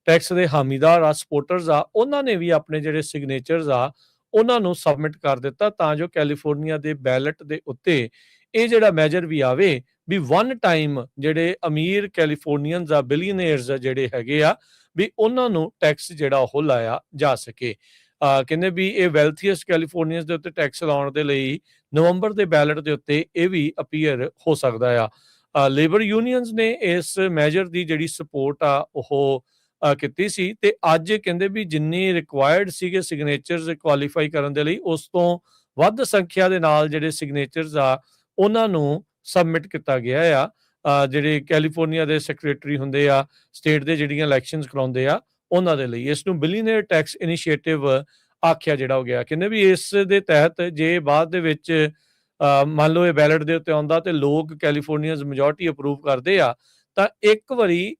ਟੈਕਸ ਦੇ ਹਾਮੀਦਾਰ ਆ, ਸਪੋਰਟਰਸ ਆ, ਉਹਨਾਂ ਨੇ ਵੀ ਆਪਣੇ ਜਿਹੜੇ ਸਿਗਨੇਚਰਸ ਆ ਉਹਨਾਂ ਨੂੰ ਸਬਮਿਟ ਕਰ ਦਿੱਤਾ ਤਾਂ ਜੋ ਕੈਲੀਫੋਰਨੀਆ ਦੇ ਬੈਲਟ ਦੇ ਉੱਤੇ ਇਹ ਜਿਹੜਾ ਮੈਜਰ ਵੀ ਆਵੇ ਵੀ ਵਨ ਟਾਈਮ ਜਿਹੜੇ ਅਮੀਰ ਕੈਲੀਫੋਰਨੀਅਨਸ ਆ, ਬਿਲੀਅਨਰਸ ਆ ਜਿਹੜੇ ਹੈਗੇ ਆ ਵੀ ਉਹਨਾਂ ਨੂੰ ਟੈਕਸ ਜਿਹੜਾ ਉਹ ਲਾਇਆ ਜਾ ਸਕੇ। ਕਹਿੰਦੇ ਵੀ ਇਹ ਵੈਲਥੀਐਸਟ ਕੈਲੀਫੋਰਨੀਅਨਸ ਦੇ ਉੱਤੇ ਟੈਕਸ ਲਾਉਣ ਦੇ ਲਈ ਨਵੰਬਰ ਦੇ ਬੈਲਟ ਦੇ ਉੱਤੇ ਇਹ ਵੀ ਅਪੀਅਰ ਹੋ ਸਕਦਾ ਆ। ਲੇਬਰ ਯੂਨੀਅਨਸ ਨੇ ਇਸ ਮੈਜਰ ਦੀ ਜਿਹੜੀ ਸਪੋਰਟ ਆ ਉਹ ਕੀਤੀ ਸੀ ਤੇ ਅੱਜ ਕਹਿੰਦੇ ਵੀ ਜਿੰਨੀ ਰਿਕੁਆਇਰਡ ਸੀਗੇ ਸਿਗਨੇਚਰਸ ਕੁਆਲੀਫਾਈ ਕਰਨ ਦੇ ਲਈ ਉਸ ਤੋਂ ਵੱਧ ਸੰਖਿਆ ਦੇ ਨਾਲ ਜਿਹੜੇ ਸਿਗਨੇਚਰਸ ਆ ਉਹਨਾਂ ਨੂੰ ਸਬਮਿਟ ਕੀਤਾ ਗਿਆ ਆ। ਜਿਹੜੇ ਕੈਲੀਫੋਰਨੀਆ ਦੇ ਸੈਕਟਰੀ ਹੁੰਦੇ ਆ, ਸਟੇਟ ਦੇ ਜਿਹੜੀਆਂ ਇਲੈਕਸ਼ਨਸ ਕਰਾਉਂਦੇ ਆ ਉਹਨਾਂ ਦੇ ਲਈ ਇਸ ਨੂੰ ਬਿਲੀਅਨਰ ਟੈਕਸ ਇਨੀਸ਼ੀਏਟਿਵ ਆਖਿਆ ਜਿਹੜਾ ਹੋ ਗਿਆ। ਕਹਿੰਦੇ ਵੀ ਇਸ ਦੇ ਤਹਿਤ ਜੇ ਬਾਅਦ ਦੇ ਵਿੱਚ ਮੰਨ ਲਓ ਇਹ ਬੈਲਟ ਦੇ ਉੱਤੇ ਆਉਂਦਾ ਤੇ ਲੋਕ ਕੈਲੀਫੋਰਨੀਆਜ਼ ਮੈਜੋਰਟੀ ਅਪਰੂਵ ਕਰਦੇ ਆ ਤਾਂ ਇੱਕ ਵਾਰੀ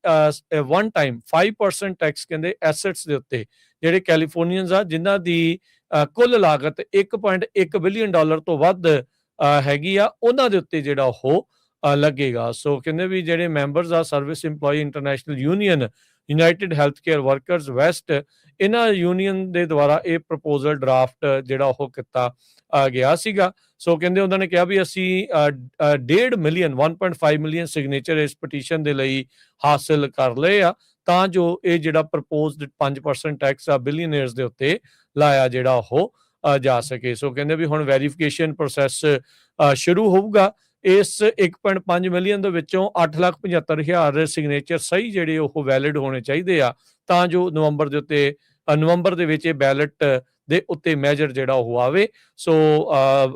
ਵਨ ਟਾਈਮ 5% ਟੈਕਸ ਕਹਿੰਦੇ ਐਸੈਟਸ ਦੇ ਉੱਤੇ ਜਿਹੜੇ ਕੈਲੀਫੋਰਨੀਅਨਸ ਆ ਜਿਨ੍ਹਾਂ ਦੀ ਕੁੱਲ ਲਾਗਤ 1.1 ਬਿਲੀਅਨ ਡਾਲਰ ਤੋਂ ਵੱਧ ਹੈਗੀ ਆ ਉਹਨਾਂ ਦੇ ਉੱਤੇ ਜਿਹੜਾ ਉਹ ਲੱਗੇਗਾ। ਸੋ ਕਹਿੰਦੇ ਵੀ ਜਿਹੜੇ ਮੈਂਬਰਸ ਆ service employee international union, United health care workers West, ਇਹਨਾਂ ਯੂਨੀਅਨ ਦੇ ਦੁਆਰਾ ਇਹ ਪ੍ਰਪੋਜ਼ਲ ਡਰਾਫਟ ਜਿਹੜਾ ਉਹ ਕੀਤਾ ਗਿਆ ਸੀਗਾ। ਸੋ ਕਹਿੰਦੇ ਉਹਨਾਂ ਨੇ ਕਿਹਾ ਵੀ ਅਸੀਂ 1.5 ਮਿਲੀਅਨ 1.5 ਮਿਲੀਅਨ ਸਿਗਨੇਚਰ ਇਸ ਪਟੀਸ਼ਨ ਦੇ ਲਈ ਹਾਸਲ ਕਰ ਲਏ ਆ ਤਾਂ ਜੋ ਇਹ ਜਿਹੜਾ ਪ੍ਰਪੋਜ਼ਡ 5% ਟੈਕਸ ਆ ਬਿਲੀਅਨਰਸ ਦੇ ਉੱਤੇ ਲਾਇਆ ਜਿਹੜਾ ਉਹ ਜਾ ਸਕੇ। ਸੋ ਕਹਿੰਦੇ ਵੀ ਹੁਣ ਵੈਰੀਫਿਕੇਸ਼ਨ ਪ੍ਰੋਸੈਸ ਸ਼ੁਰੂ ਹੋਊਗਾ। ਇਸ 1.5 ਮਿਲੀਅਨ ਦੇ ਵਿੱਚੋਂ 8,75,000 ਸਿਗਨੇਚਰ ਸਹੀ ਜਿਹੜੇ ਉਹ ਵੈਲਿਡ ਹੋਣੇ ਚਾਹੀਦੇ ਆ ਤਾਂ ਜੋ ਨਵੰਬਰ ਦੇ ਵਿੱਚ ਇਹ ਬੈਲਟ ਦੇ ਉੱਤੇ ਮੈਜਰ ਜਿਹੜਾ ਉਹ ਆਵੇ। ਸੋ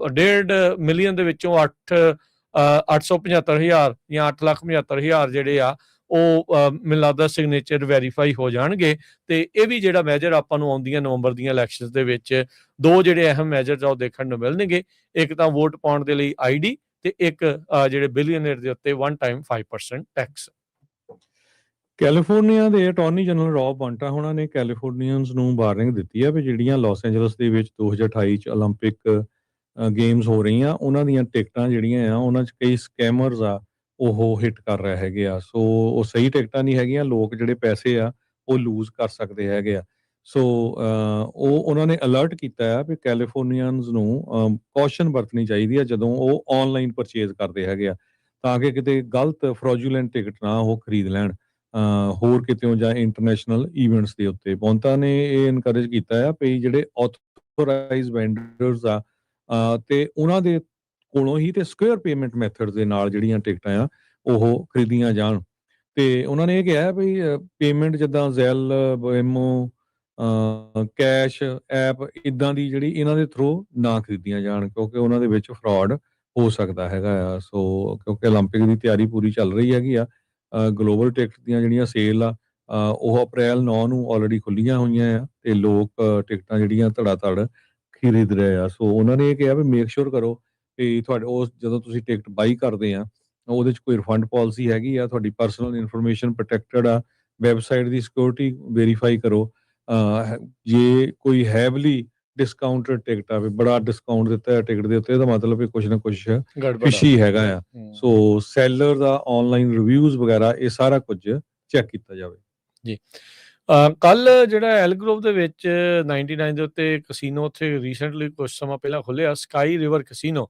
1.5 ਮਿਲੀਅਨ ਦੇ ਵਿੱਚੋਂ 875,000 ਜਾਂ 8,75,000 ਜਿਹੜੇ ਆ ਉਹ ਮੈਨੂੰ ਲੱਗਦਾ ਸਿਗਨੇਚਰ ਵੈਰੀਫਾਈ ਹੋ ਜਾਣਗੇ ਤੇ ਇਹ ਵੀ ਜਿਹੜਾ ਮੈਜਰ ਆਪਾਂ ਨੂੰ ਆਉਂਦੀਆਂ ਨਵੰਬਰ ਦੀਆਂ ਇਲੈਕਸ਼ਨਸ ਦੇ ਵਿੱਚ ਦੋ ਜਿਹੜੇ ਅਹਿਮ ਮੈਜਰਸ ਆ ਉਹ ਦੇਖਣ ਨੂੰ ਮਿਲਣਗੇ। ਇੱਕ ਤਾਂ ਵੋਟ ਪਾਉਣ ਦੇ ਲਈ ਆਈਡੀ ਤੇ ਇੱਕ ਜਿਹੜੇ ਬਿਲੀਅਨਰ ਦੇ ਉੱਤੇ ਵਨ ਟਾਈਮ 5% ਟੈਕਸ। ਕੈਲੀਫੋਰਨੀਆ ਦੇ ਅਟਾਰਨੀ ਜਨਰਲ ਰੌਬ ਬੰਟਾ ਉਹਨਾਂ ਨੇ ਕੈਲੀਫੋਰਨੀਅਨਸ ਨੂੰ ਵਾਰਨਿੰਗ ਦਿੱਤੀ ਹੈ ਵੀ ਜਿਹੜੀਆਂ ਲਾਸ ਐਂਜਲਸ ਦੇ ਵਿੱਚ 2028 ਚ 올림픽 ਗੇਮਸ ਹੋ ਰਹੀਆਂ ਉਹਨਾਂ ਦੀਆਂ ਟਿਕਟਾਂ ਜਿਹੜੀਆਂ ਆ ਉਹਨਾਂ 'ਚ ਕਈ ਸਕੈਮਰਸ ਆ ਉਹ ਹਿੱਟ ਕਰ ਰਹੇ ਹੈਗੇ ਆ। ਸੋ ਉਹ ਸਹੀ ਟਿਕਟਾਂ ਨਹੀਂ ਹੈਗੀਆਂ, ਲੋਕ ਜਿਹੜੇ ਪੈਸੇ ਆ ਉਹ ਲੂਜ਼ ਕਰ ਸਕਦੇ ਹੈਗੇ ਆ। ਸੋ ਉਹਨਾਂ ਨੇ ਅਲਰਟ ਕੀਤਾ ਹੈ ਵੀ ਕੈਲੀਫੋਰਨੀਅਨਸ ਨੂੰ ਕੌਸ਼ਨ ਵਰਤਣੀ ਚਾਹੀਦੀ ਹੈ ਜਦੋਂ ਉਹ ਆਨਲਾਈਨ ਪਰਚੇਜ਼ ਕਰਦੇ ਹੈਗੇ ਆ ਤਾਂ ਕਿ ਕਿਤੇ ਗਲਤ ਫਰੋਜੂਲੈਂਟ ਟਿਕਟ ਨਾ ਉਹ ਖਰੀਦ ਲੈਣ ਹੋਰ ਕਿਤੇੋਂ ਜਾਂ ਇੰਟਰਨੈਸ਼ਨਲ ਇਵੈਂਟਸ ਦੇ ਉੱਤੇ। ਪੌਂਤਾ ਨੇ ਇਹ ਇਨਕਰੇਜ ਕੀਤਾ ਆ ਵੀ ਜਿਹੜੇ ਆਥੋਰਾਈਜ਼ ਵੈਂਡਰਸ ਆ ਤੇ ਉਹਨਾਂ ਦੇ ਕੋਲੋਂ ਹੀ ਤੇ ਸਕੁਅਰ ਪੇਮੈਂਟ ਮੈਥਡ ਦੇ ਨਾਲ ਜਿਹੜੀਆਂ ਟਿਕਟਾਂ ਆ ਉਹ ਖਰੀਦੀਆਂ ਜਾਣ। ਤੇ ਉਹਨਾਂ ਨੇ ਇਹ ਕਿਹਾ ਵੀ ਪੇਮੈਂਟ ਜਿੱਦਾਂ ਜ਼ੈਲ, ਵੈਮੋ, ਕੈਸ਼ ਐਪ ਇੱਦਾਂ ਦੀ ਜਿਹੜੀ ਇਹਨਾਂ ਦੇ ਥਰੂ ਨਾ ਖਰੀਦੀਆਂ ਜਾਣ ਕਿਉਂਕਿ ਉਹਨਾਂ ਦੇ ਵਿੱਚ ਫਰਾਡ ਹੋ ਸਕਦਾ ਹੈਗਾ ਆ। ਸੋ ਕਿਉਂਕਿ 올림픽 ਦੀ ਤਿਆਰੀ ਪੂਰੀ ਚੱਲ ਰਹੀ ਹੈਗੀ ਆ। ਗਲੋਬਲ ਟਿਕਟ ਦੀਆਂ ਜਿਹੜੀਆਂ ਸੇਲ ਆ ਉਹ ਅਪ੍ਰੈਲ 9 ਨੂੰ ਆਲਰੇਡੀ ਖੁੱਲੀਆਂ ਹੋਈਆਂ ਆ ਤੇ ਲੋਕ ਟਿਕਟਾਂ ਜਿਹੜੀਆਂ ਧੜਾ ਧੜ ਖਰੀਦ ਰਹੇ ਆ। ਸੋ ਉਹਨਾਂ ਨੇ ਇਹ ਕਿਹਾ ਵੀ ਮੇਕ ਸ਼ੋਰ ਕਰੋ ਕਿ ਤੁਹਾਡੇ ਉਹ ਜਦੋਂ ਤੁਸੀਂ ਟਿਕਟ ਬਾਈ ਕਰਦੇ ਆ ਉਹਦੇ 'ਚ ਕੋਈ ਰਿਫੰਡ ਪਾਲਿਸੀ ਹੈਗੀ ਆ, ਤੁਹਾਡੀ ਪਰਸਨਲ ਇਨਫੋਰਮੇਸ਼ਨ ਪ੍ਰੋਟੈਕਟਡ ਆ, ਵੈਬਸਾਈਟ ਦੀ ਸਿਕਿਉਰਿਟੀ ਵੈਰੀਫਾਈ ਕਰੋ। ਜੇ ਕੋਈ ਹੈਵਲੀ ਡਿਸਕਾਊਂਟਡ ਟਿਕਟ ਆ ਵੀ ਬੜਾ ਡਿਸਕਾਊਂਟ ਦਿੱਤਾ ਹੈ ਟਿਕਟ ਦੇ ਉੱਤੇ ਇਹਦਾ ਮਤਲਬ ਕੁਛ ਨਾ ਕੁਛ ਫਿਸ਼ੀ ਹੈਗਾ ਆ। ਸੋ ਸੈਲਰ ਦਾ ਆਨਲਾਈਨ ਰਿਵਿਊਜ਼ ਵਗੈਰਾ ਇਹ ਸਾਰਾ ਕੁਝ ਚੈੱਕ ਕੀਤਾ ਜਾਵੇ। ਜੀ। ਕੱਲ ਜਿਹੜਾ ਐਲਗਰੋਵ ਦੇ ਵਿੱਚ 99 ਦੇ ਉੱਤੇ ਕਸੀਨੋ ਉੱਥੇ ਰੀਸੈਂਟਲੀ ਕੁਝ ਸਮਾਂ ਪਹਿਲਾਂ ਖੁੱਲਿਆ, ਸਕਾਈ ਰਿਵਰ ਕਸੀਨੋ।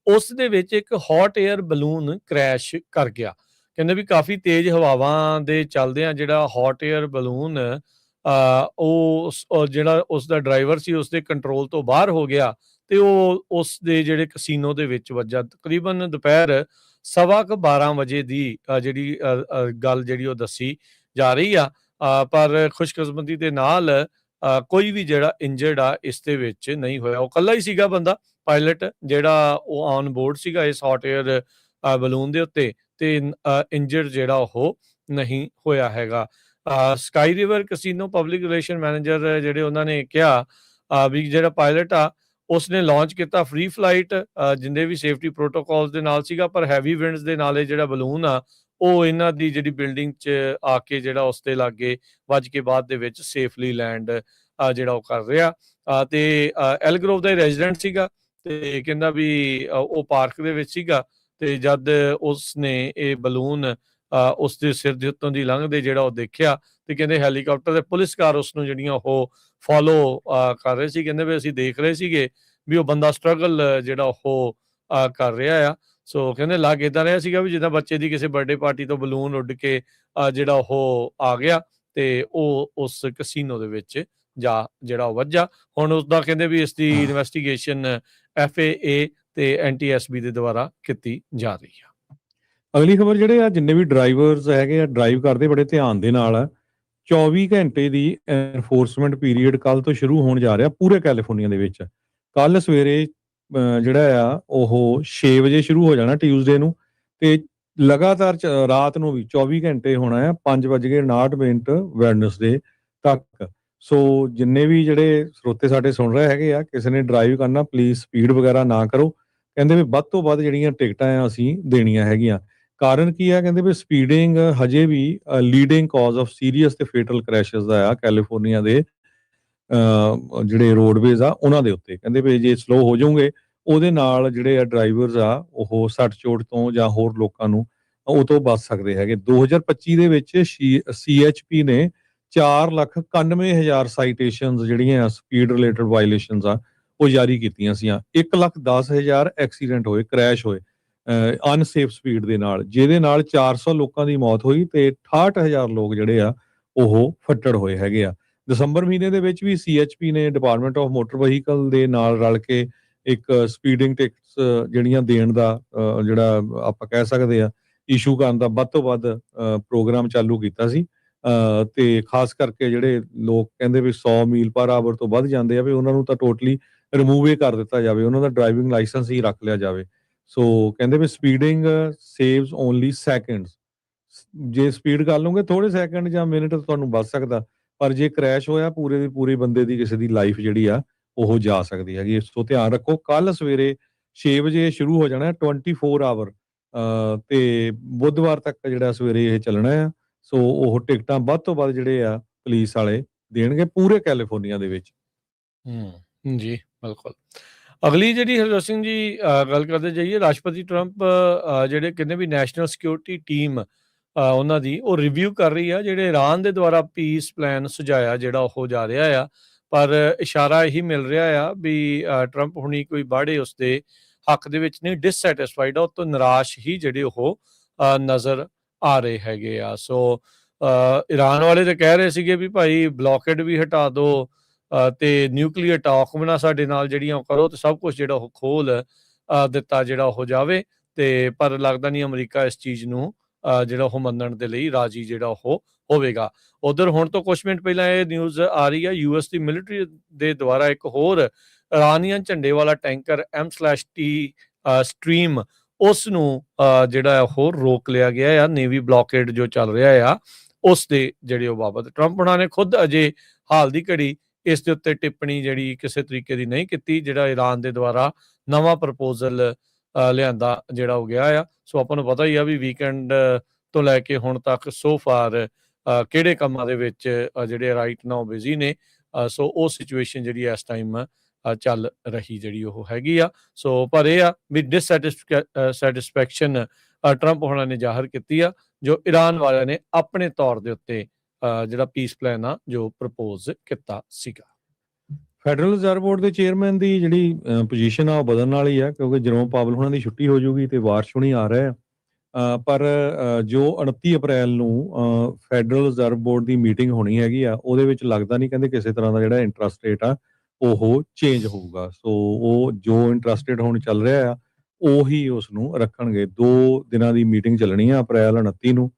ਉਸ ਦੇ ਵਿੱਚ ਇੱਕ ਹੌਟ ਏਅਰ ਬਲੂਨ ਕ੍ਰੈਸ਼ ਕਰ ਗਿਆ। ਕਹਿੰਦੇ ਵੀ ਕਾਫੀ ਤੇਜ਼ ਹਵਾਵਾਂ ਦੇ ਚੱਲਦਿਆਂ ਜਿਹੜਾ ਹੌਟ ਏਅਰ ਬਲੂਨ ਉਹ ਜਿਹੜਾ ਉਸਦਾ ਡਰਾਈਵਰ ਸੀ ਉਸਦੇ ਕੰਟਰੋਲ ਤੋਂ ਬਾਹਰ ਹੋ ਗਿਆ ਤੇ ਉਹ ਉਸ ਦੇ ਜਿਹੜੇ ਕਸੀਨੋ ਦੇ ਵਿੱਚ ਵੱਜਾ। ਤਕਰੀਬਨ ਦੁਪਹਿਰ 12:15 ਵਜੇ ਦੀ ਜਿਹੜੀ ਗੱਲ ਜਿਹੜੀ ਉਹ ਦੱਸੀ ਜਾ ਰਹੀ ਆ। ਪਰ ਖੁਸ਼ਕਿਸਮਤੀ ਦੇ ਨਾਲ ਕੋਈ ਵੀ ਜਿਹੜਾ ਇੰਜਰਡ ਆ ਇਸ ਦੇ ਵਿੱਚ ਨਹੀਂ ਹੋਇਆ। ਉਹ ਇਕੱਲਾ ਹੀ ਸੀਗਾ ਬੰਦਾ, ਪਾਇਲਟ, ਜਿਹੜਾ ਉਹ ਔਨ ਬੋਰਡ ਸੀਗਾ ਇਸ ਹੌਟ ਏਅਰ ਬਲੂਨ ਦੇ ਉੱਤੇ, ਤੇ ਇੰਜਰਡ ਜਿਹੜਾ ਉਹ ਨਹੀਂ ਹੋਇਆ ਹੈਗਾ। Sky River Casino public relation manager ਜਿਹੜੇ ਉਹਨਾਂ ਨੇ ਕਿਹਾ ਵੀ ਜਿਹੜਾ ਪਾਇਲਟ ਆ ਉਸਨੇ ਲਾਂਚ ਕੀਤਾ ਫ੍ਰੀ ਫਲਾਈਟ, ਜਿੰਨੇ ਵੀ ਸੇਫਟੀ ਪ੍ਰੋਟੋਕਾਲਸ ਦੇ ਨਾਲ ਸੀਗਾ, ਪਰ ਹੈਵੀ ਵਿੰਡਸ ਦੇ ਨਾਲ ਇਹ ਜਿਹੜਾ ਬਲੂਨ ਆ ਉਹ ਇਹਨਾਂ ਦੀ ਜਿਹੜੀ ਬਿਲਡਿੰਗ 'ਚ ਆ ਕੇ ਜਿਹੜਾ ਉਸ ਦੇ ਲਾਗੇ ਵੱਜ ਕੇ ਬਾਅਦ ਦੇ ਵਿੱਚ ਸੇਫਲੀ ਲੈਂਡ ਜਿਹੜਾ ਉਹ ਕਰ ਰਿਹਾ। ਤੇ ਐਲਗਰੋਵ ਦਾ ਰੈਜ਼ੀਡੈਂਟ ਸੀਗਾ ਤੇ ਕਹਿੰਦਾ ਵੀ ਉਹ ਪਾਰਕ ਦੇ ਵਿੱਚ ਸੀਗਾ ਤੇ ਜਦ ਉਸਨੇ ਇਹ ਬਲੂਨ ਉਸ ਦੇ ਸਿਰ ਦੇ ਉੱਤੋਂ ਦੀ ਲੰਘਦੇ ਜਿਹੜਾ ਉਹ ਦੇਖਿਆ ਤੇ ਕਹਿੰਦੇ ਹੈਲੀਕਾਪਟਰ ਤੇ ਪੁਲਿਸ ਕਾਰ ਉਸ ਨੂੰ ਜਿਹੜੀਆਂ ਉਹ ਫੋਲੋ ਕਰ ਰਹੇ ਸੀ। ਕਹਿੰਦੇ ਵੀ ਅਸੀਂ ਦੇਖ ਰਹੇ ਸੀਗੇ ਵੀ ਉਹ ਬੰਦਾ ਸਟਰਗਲ ਜਿਹੜਾ ਉਹ ਕਰ ਰਿਹਾ ਆ। ਸੋ ਕਹਿੰਦੇ ਲੱਗ ਇੱਦਾਂ ਰਿਹਾ ਸੀਗਾ ਵੀ ਜਿੱਦਾਂ ਬੱਚੇ ਦੀ ਕਿਸੇ ਬਰਥਡੇ ਪਾਰਟੀ ਤੋਂ ਬਲੂਨ ਉੱਡ ਕੇ ਜਿਹੜਾ ਉਹ ਆ ਗਿਆ ਤੇ ਉਹ ਉਸ ਕਸੀਨੋ ਦੇ ਵਿੱਚ ਜਾ ਜਿਹੜਾ ਉਹ ਵੱਜਾ। ਹੁਣ ਉਸਦਾ ਕਹਿੰਦੇ ਵੀ ਇਸ ਦੀ ਇਨਵੈਸਟੀਗੇਸ਼ਨ FAA ਤੇ NTSB ਦੇ ਦੁਆਰਾ ਕੀਤੀ ਜਾ ਰਹੀ ਆ। ਅਗਲੀ ਖਬਰ ਜਿਹੜੇ ਆ ਜਿੰਨੇ ਵੀ ਡਰਾਈਵਰਸ ਹੈਗੇ ਆ ਡਰਾਈਵ ਕਰਦੇ ਬੜੇ ਧਿਆਨ ਦੇ ਨਾਲ ਆ। 24 ਘੰਟੇ ਦੀ ਐਨਫੋਰਸਮੈਂਟ ਪੀਰੀਅਡ ਕੱਲ ਤੋਂ ਸ਼ੁਰੂ ਹੋਣ ਜਾ ਰਿਹਾ ਪੂਰੇ ਕੈਲੀਫੋਰਨੀਆ ਦੇ ਵਿੱਚ। ਕੱਲ ਸਵੇਰੇ ਜਿਹੜਾ ਆ ਉਹ 6 ਵਜੇ ਸ਼ੁਰੂ ਹੋ ਜਾਣਾ ਟਿਊਜ਼ਡੇ ਨੂੰ ਤੇ ਲਗਾਤਾਰ ਰਾਤ ਨੂੰ ਵੀ 24 ਘੰਟੇ ਹੋਣਾ ਆ 5:59 ਵੈਡਨਸਡੇ ਤੱਕ। ਸੋ ਜਿੰਨੇ ਵੀ ਜਿਹੜੇ ਸਰੋਤੇ ਸਾਡੇ ਸੁਣ ਰਹੇ ਹੈਗੇ ਆ, ਕਿਸੇ ਨੇ ਡਰਾਈਵ ਕਰਨਾ ਪਲੀਜ਼ ਸਪੀਡ ਵਗੈਰਾ ਨਾ ਕਰੋ। ਕਹਿੰਦੇ ਵੀ ਵੱਧ ਤੋਂ ਵੱਧ ਜਿਹੜੀਆਂ ਟਿਕਟਾਂ ਆ ਅਸੀਂ ਦੇਣੀਆਂ ਹੈਗੀਆਂ। ਕਾਰਨ ਕੀ ਆ? ਕਹਿੰਦੇ ਵੀ ਸਪੀਡਿੰਗ ਹਜੇ ਵੀ ਲੀਡਿੰਗ ਕਾਜ਼ ਆਫ ਸੀਰੀਅਸ ਤੇ ਫੇਟਲ ਕ੍ਰੈਸ਼ਸ ਦਾ ਆ ਕੈਲੀਫੋਰਨੀਆ ਦੇ ਜਿਹੜੇ ਰੋਡਵੇਜ਼ ਆ ਉਹਨਾਂ ਦੇ ਉੱਤੇ। ਕਹਿੰਦੇ ਵੀ ਜੇ ਸਲੋ ਹੋ ਜਾਓਗੇ ਉਹਦੇ ਨਾਲ ਜਿਹੜੇ ਆ ਡਰਾਈਵਰਸ ਆ ਉਹ ਸੱਟ ਚੋਟ ਤੋਂ ਜਾਂ ਹੋਰ ਲੋਕਾਂ ਨੂੰ ਉਹ ਤੋਂ ਬਚ ਸਕਦੇ ਹੈਗੇ। 2025 ਦੇ ਵਿੱਚ CHP ਨੇ 4,91,000 ਸਾਈਟੇਸ਼ਨਸ ਜਿਹੜੀਆਂ ਸਪੀਡ ਰਿਲੇਟਡ ਵਾਇਲੇਸ਼ਨਸ ਆ ਉਹ ਜਾਰੀ ਕੀਤੀਆਂ ਸੀਆਂ। 1,10,000 ਐਕਸੀਡੈਂਟ ਹੋਏ, ਕ੍ਰੈਸ਼ ਹੋਏ ਅਨਸੇਫ ਸਪੀਡ ਦੇ ਨਾਲ, ਜਿਹਦੇ ਨਾਲ 400 ਲੋਕਾਂ ਦੀ ਮੌਤ ਹੋਈ ਤੇ 68,000 ਲੋਕ ਜਿਹੜੇ ਆ ਉਹ ਫੱਟੜ ਹੋਏ ਹੈਗੇ ਆ। ਦਸੰਬਰ ਮਹੀਨੇ ਦੇ ਵਿੱਚ ਵੀ CHP ਨੇ ਡਿਪਾਰਟਮੈਂਟ ਆਫ ਮੋਟਰ ਵਹੀਕਲ ਦੇ ਨਾਲ ਰਲ ਕੇ ਇੱਕ ਸਪੀਡਿੰਗ ਟਿਕਟਸ ਜਿਹੜੀਆਂ ਦੇਣ ਦਾ ਜਿਹੜਾ ਆਪਾਂ ਕਹਿ ਸਕਦੇ ਆ ਇਸ਼ੂ ਕਰਨ ਦਾ ਵੱਧ ਤੋਂ ਵੱਧ ਪ੍ਰੋਗਰਾਮ ਚਾਲੂ ਕੀਤਾ ਸੀ। ਤੇ ਖਾਸ ਕਰਕੇ ਜਿਹੜੇ ਲੋਕ ਕਹਿੰਦੇ ਵੀ 100 ਮੀਲ ਪਰ ਆਵਰ ਤੋਂ ਵੱਧ ਜਾਂਦੇ ਆ ਵੀ ਉਹਨਾਂ ਨੂੰ ਤਾਂ ਟੋਟਲੀ ਰਿਮੂਵ ਹੀ ਕਰ ਦਿੱਤਾ ਜਾਵੇ, ਉਹਨਾਂ ਦਾ ਡਰਾਈਵਿੰਗ ਲਾਇਸੈਂਸ ਹੀ ਰੱਖ ਲਿਆ ਜਾਵੇ। ਸੋ ਕਹਿੰਦੇ ਵੀ ਸਪੀਡਿੰਗ ਸੇਵਸ ਓਨਲੀ ਸੈਕਿੰਡਸ। ਜੇ ਸਪੀਡ ਕਰ ਲਓਗੇ ਥੋੜੇ ਸੈਕਿੰਡ ਜਾਂ ਮਿੰਟ ਤੁਹਾਨੂੰ ਬਚ ਸਕਦਾ, ਪਰ ਜੇ ਕ੍ਰੈਸ਼ ਹੋਇਆ ਪੂਰੇ ਦੀ ਪੂਰੇ ਬੰਦੇ ਦੀ ਕਿਸੇ ਦੀ ਲਾਈਫ ਜਿਹੜੀ ਆ ਉਹ ਜਾ ਸਕਦੀ ਹੈਗੀ। ਸੋ ਧਿਆਨ ਰੱਖੋ। ਕੱਲ ਸਵੇਰੇ 6 ਵਜੇ ਸ਼ੁਰੂ ਹੋ ਜਾਣਾ 24 ਆਵਰ ਤੇ ਬੁੱਧਵਾਰ ਤੱਕ ਜਿਹੜਾ ਸਵੇਰੇ ਇਹ ਚੱਲਣਾ ਆ। ਸੋ ਉਹ ਟਿਕਟਾਂ ਵੱਧ ਤੋਂ ਵੱਧ ਜਿਹੜੇ ਆ ਪੁਲਿਸ ਵਾਲੇ ਦੇਣਗੇ ਪੂਰੇ ਕੈਲੀਫੋਰਨੀਆ ਦੇ ਵਿੱਚ। ਜੀ ਬਿਲਕੁਲ। ਅਗਲੀ ਜਿਹੜੀ ਹਰਜੋਤ ਸਿੰਘ ਜੀ ਗੱਲ ਕਰਦੇ ਜਾਈਏ, ਰਾਸ਼ਟਰਪਤੀ ਟਰੰਪ ਜਿਹੜੇ ਕਹਿੰਦੇ ਵੀ ਨੈਸ਼ਨਲ ਸਿਕਿਉਰਿਟੀ ਟੀਮ ਉਹਨਾਂ ਦੀ ਉਹ ਰਿਵਿਊ ਕਰ ਰਹੀ ਆ ਜਿਹੜੇ ਇਰਾਨ ਦੇ ਦੁਆਰਾ ਪੀਸ ਪਲਾਨ ਸੁਝਾਇਆ ਜਿਹੜਾ ਉਹ ਜਾ ਰਿਹਾ ਆ। ਪਰ ਇਸ਼ਾਰਾ ਇਹੀ ਮਿਲ ਰਿਹਾ ਆ ਵੀ ਟਰੰਪ ਹੁਣੀ ਕੋਈ ਬਾੜੇ ਉਸਦੇ ਹੱਕ ਦੇ ਵਿੱਚ ਨਹੀਂ, ਡਿਸਸੈਟਿਸਫਾਈਡ ਆ, ਉਹ ਤੋਂ ਨਿਰਾਸ਼ ਹੀ ਜਿਹੜੇ ਉਹ ਨਜ਼ਰ ਆ ਰਹੇ ਹੈਗੇ ਆ। ਸੋ ਇਰਾਨ ਵਾਲੇ ਤਾਂ ਕਹਿ ਰਹੇ ਸੀਗੇ ਵੀ ਭਾਈ ਬਲੌਕੇਡ ਵੀ ਹਟਾ ਦਿਓ ਤੇ ਨਿਊਕਲੀਅਰ ਟਾਕ ਬਣਾ ਸਾਡੇ ਨਾਲ ਜਿਹੜੀਆਂ ਕਰੋ ਤੇ ਸਭ ਕੁਝ ਜਿਹੜਾ ਉਹ ਖੋਲ ਦਿੱਤਾ ਜਿਹੜਾ ਉਹ ਜਾਵੇ। ਤੇ ਪਰ ਲੱਗਦਾ ਨਹੀਂ ਅਮਰੀਕਾ ਇਸ ਚੀਜ਼ ਨੂੰ ਜਿਹੜਾ ਉਹ ਮੰਨਣ ਦੇ ਲਈ ਰਾਜੀ ਜਿਹੜਾ ਉਹ ਹੋਵੇਗਾ। ਉਧਰ ਹੁਣ ਤੋਂ ਕੁਝ ਮਿੰਟ ਪਹਿਲਾਂ ਇਹ ਨਿਊਜ਼ ਆ ਰਹੀ ਹੈ US ਦੀ ਮਿਲਟਰੀ ਦੇ ਦੁਆਰਾ ਇੱਕ ਹੋਰ ਇਰਾਨੀਅਨ ਝੰਡੇ ਵਾਲਾ ਟੈਂਕਰ M/T ਸਟ੍ਰੀਮ ਉਸ ਨੂੰ ਜਿਹੜਾ ਉਹ ਰੋਕ ਲਿਆ ਗਿਆ ਆ। ਨੇਵੀ ਬਲੌਕੇਡ ਜੋ ਚੱਲ ਰਿਹਾ ਆ ਉਸ ਦੇ ਜਿਹੜੇ ਉਹ ਬਾਬਤ ਟਰੰਪ ਉਹਨਾਂ ਨੇ ਖੁਦ ਅਜੇ ਹਾਲ ਦੀ ਘੜੀ ਇਸ ਦੇ ਉੱਤੇ ਟਿੱਪਣੀ ਜਿਹੜੀ ਕਿਸੇ ਤਰੀਕੇ ਦੀ ਨਹੀਂ ਕੀਤੀ। ਜਿਹੜਾ ਇਰਾਨ ਦੇ ਦੁਆਰਾ ਨਵਾਂ ਪ੍ਰਪੋਜ਼ਲ ਲਿਆਂਦਾ ਜਿਹੜਾ ਹੋ ਗਿਆ ਆ। ਸੋ ਆਪਾਂ ਨੂੰ ਪਤਾ ਹੀ ਆ ਵੀ ਵੀਕਐਂਡ ਤੋਂ ਲੈ ਕੇ ਹੁਣ ਤੱਕ ਸੋ ਫਾਰ ਕਿਹੜੇ ਕੰਮਾਂ ਦੇ ਵਿੱਚ ਜਿਹੜੇ ਰਾਈਟ ਨਾਓ ਬਿਜ਼ੀ ਨੇ। ਸੋ ਉਹ ਸਿਚੁਏਸ਼ਨ ਜਿਹੜੀ ਇਸ ਟਾਈਮ ਚੱਲ ਰਹੀ ਜਿਹੜੀ ਉਹ ਹੈਗੀ ਆ। ਸੋ ਪਰ ਇਹ ਆ ਵੀ ਡਿਸਸੈਟਿਸਫੈਕਸ਼ਨ ਟਰੰਪ ਹੋਣਾ ਨੇ ਜ਼ਾਹਰ ਕੀਤੀ ਆ ਜੋ ਇਰਾਨ ਵਾਲਿਆਂ ਨੇ ਆਪਣੇ ਤੌਰ ਦੇ ਉੱਤੇ ਜਿਹੜਾ ਪੀਸ ਪਲਾਨ ਆ ਜੋ ਪ੍ਰਪੋਜ਼ ਕੀਤਾ ਸੀਗਾ। ਫੈਡਰਲ ਰਿਜ਼ਰਵ ਬੋਰਡ ਦੇ ਚੇਅਰਮੈਨ ਦੀ ਜਿਹੜੀ ਪੋਜੀਸ਼ਨ ਆ ਉਹ ਬਦਲਣ ਵਾਲੀ ਆ, ਕਿਉਂਕਿ ਜਰੋਮ ਪਾਵਲ ਹੁਣਾਂ ਦੀ ਛੁੱਟੀ ਹੋ ਜੂਗੀ ਤੇ ਵਾਰਸ਼ ਹੁਣੀ ਆ ਰਹੇ ਆ। ਪਰ ਜੋ 29 ਅਪ੍ਰੈਲ ਨੂੰ ਫੈਡਰਲ ਰਿਜ਼ਰਵ ਬੋਰਡ ਦੀ ਮੀਟਿੰਗ ਹੋਣੀ ਹੈਗੀ ਆ, ਉਹਦੇ ਵਿੱਚ ਲੱਗਦਾ ਨਹੀਂ ਕਹਿੰਦੇ ਕਿਸੇ ਤਰ੍ਹਾਂ ਦਾ ਜਿਹੜਾ ਇੰਟਰਸਟ ਰੇਟ ਆ ਉਹ ਚੇਂਜ ਹੋਊਗਾ। ਸੋ ਉਹ ਜੋ ਇੰਟਰਸਟ ਰੇਟ ਹੁਣ ਚੱਲ ਰਿਹਾ ਆ ਉਹੀ ਉਸ ਨੂੰ ਰੱਖਣਗੇ। 2 ਦਿਨਾਂ ਦੀ ਮੀਟਿੰਗ ਚੱਲਣੀ ਆ ਅਪ੍ਰੈਲ 29 ਨੂੰ।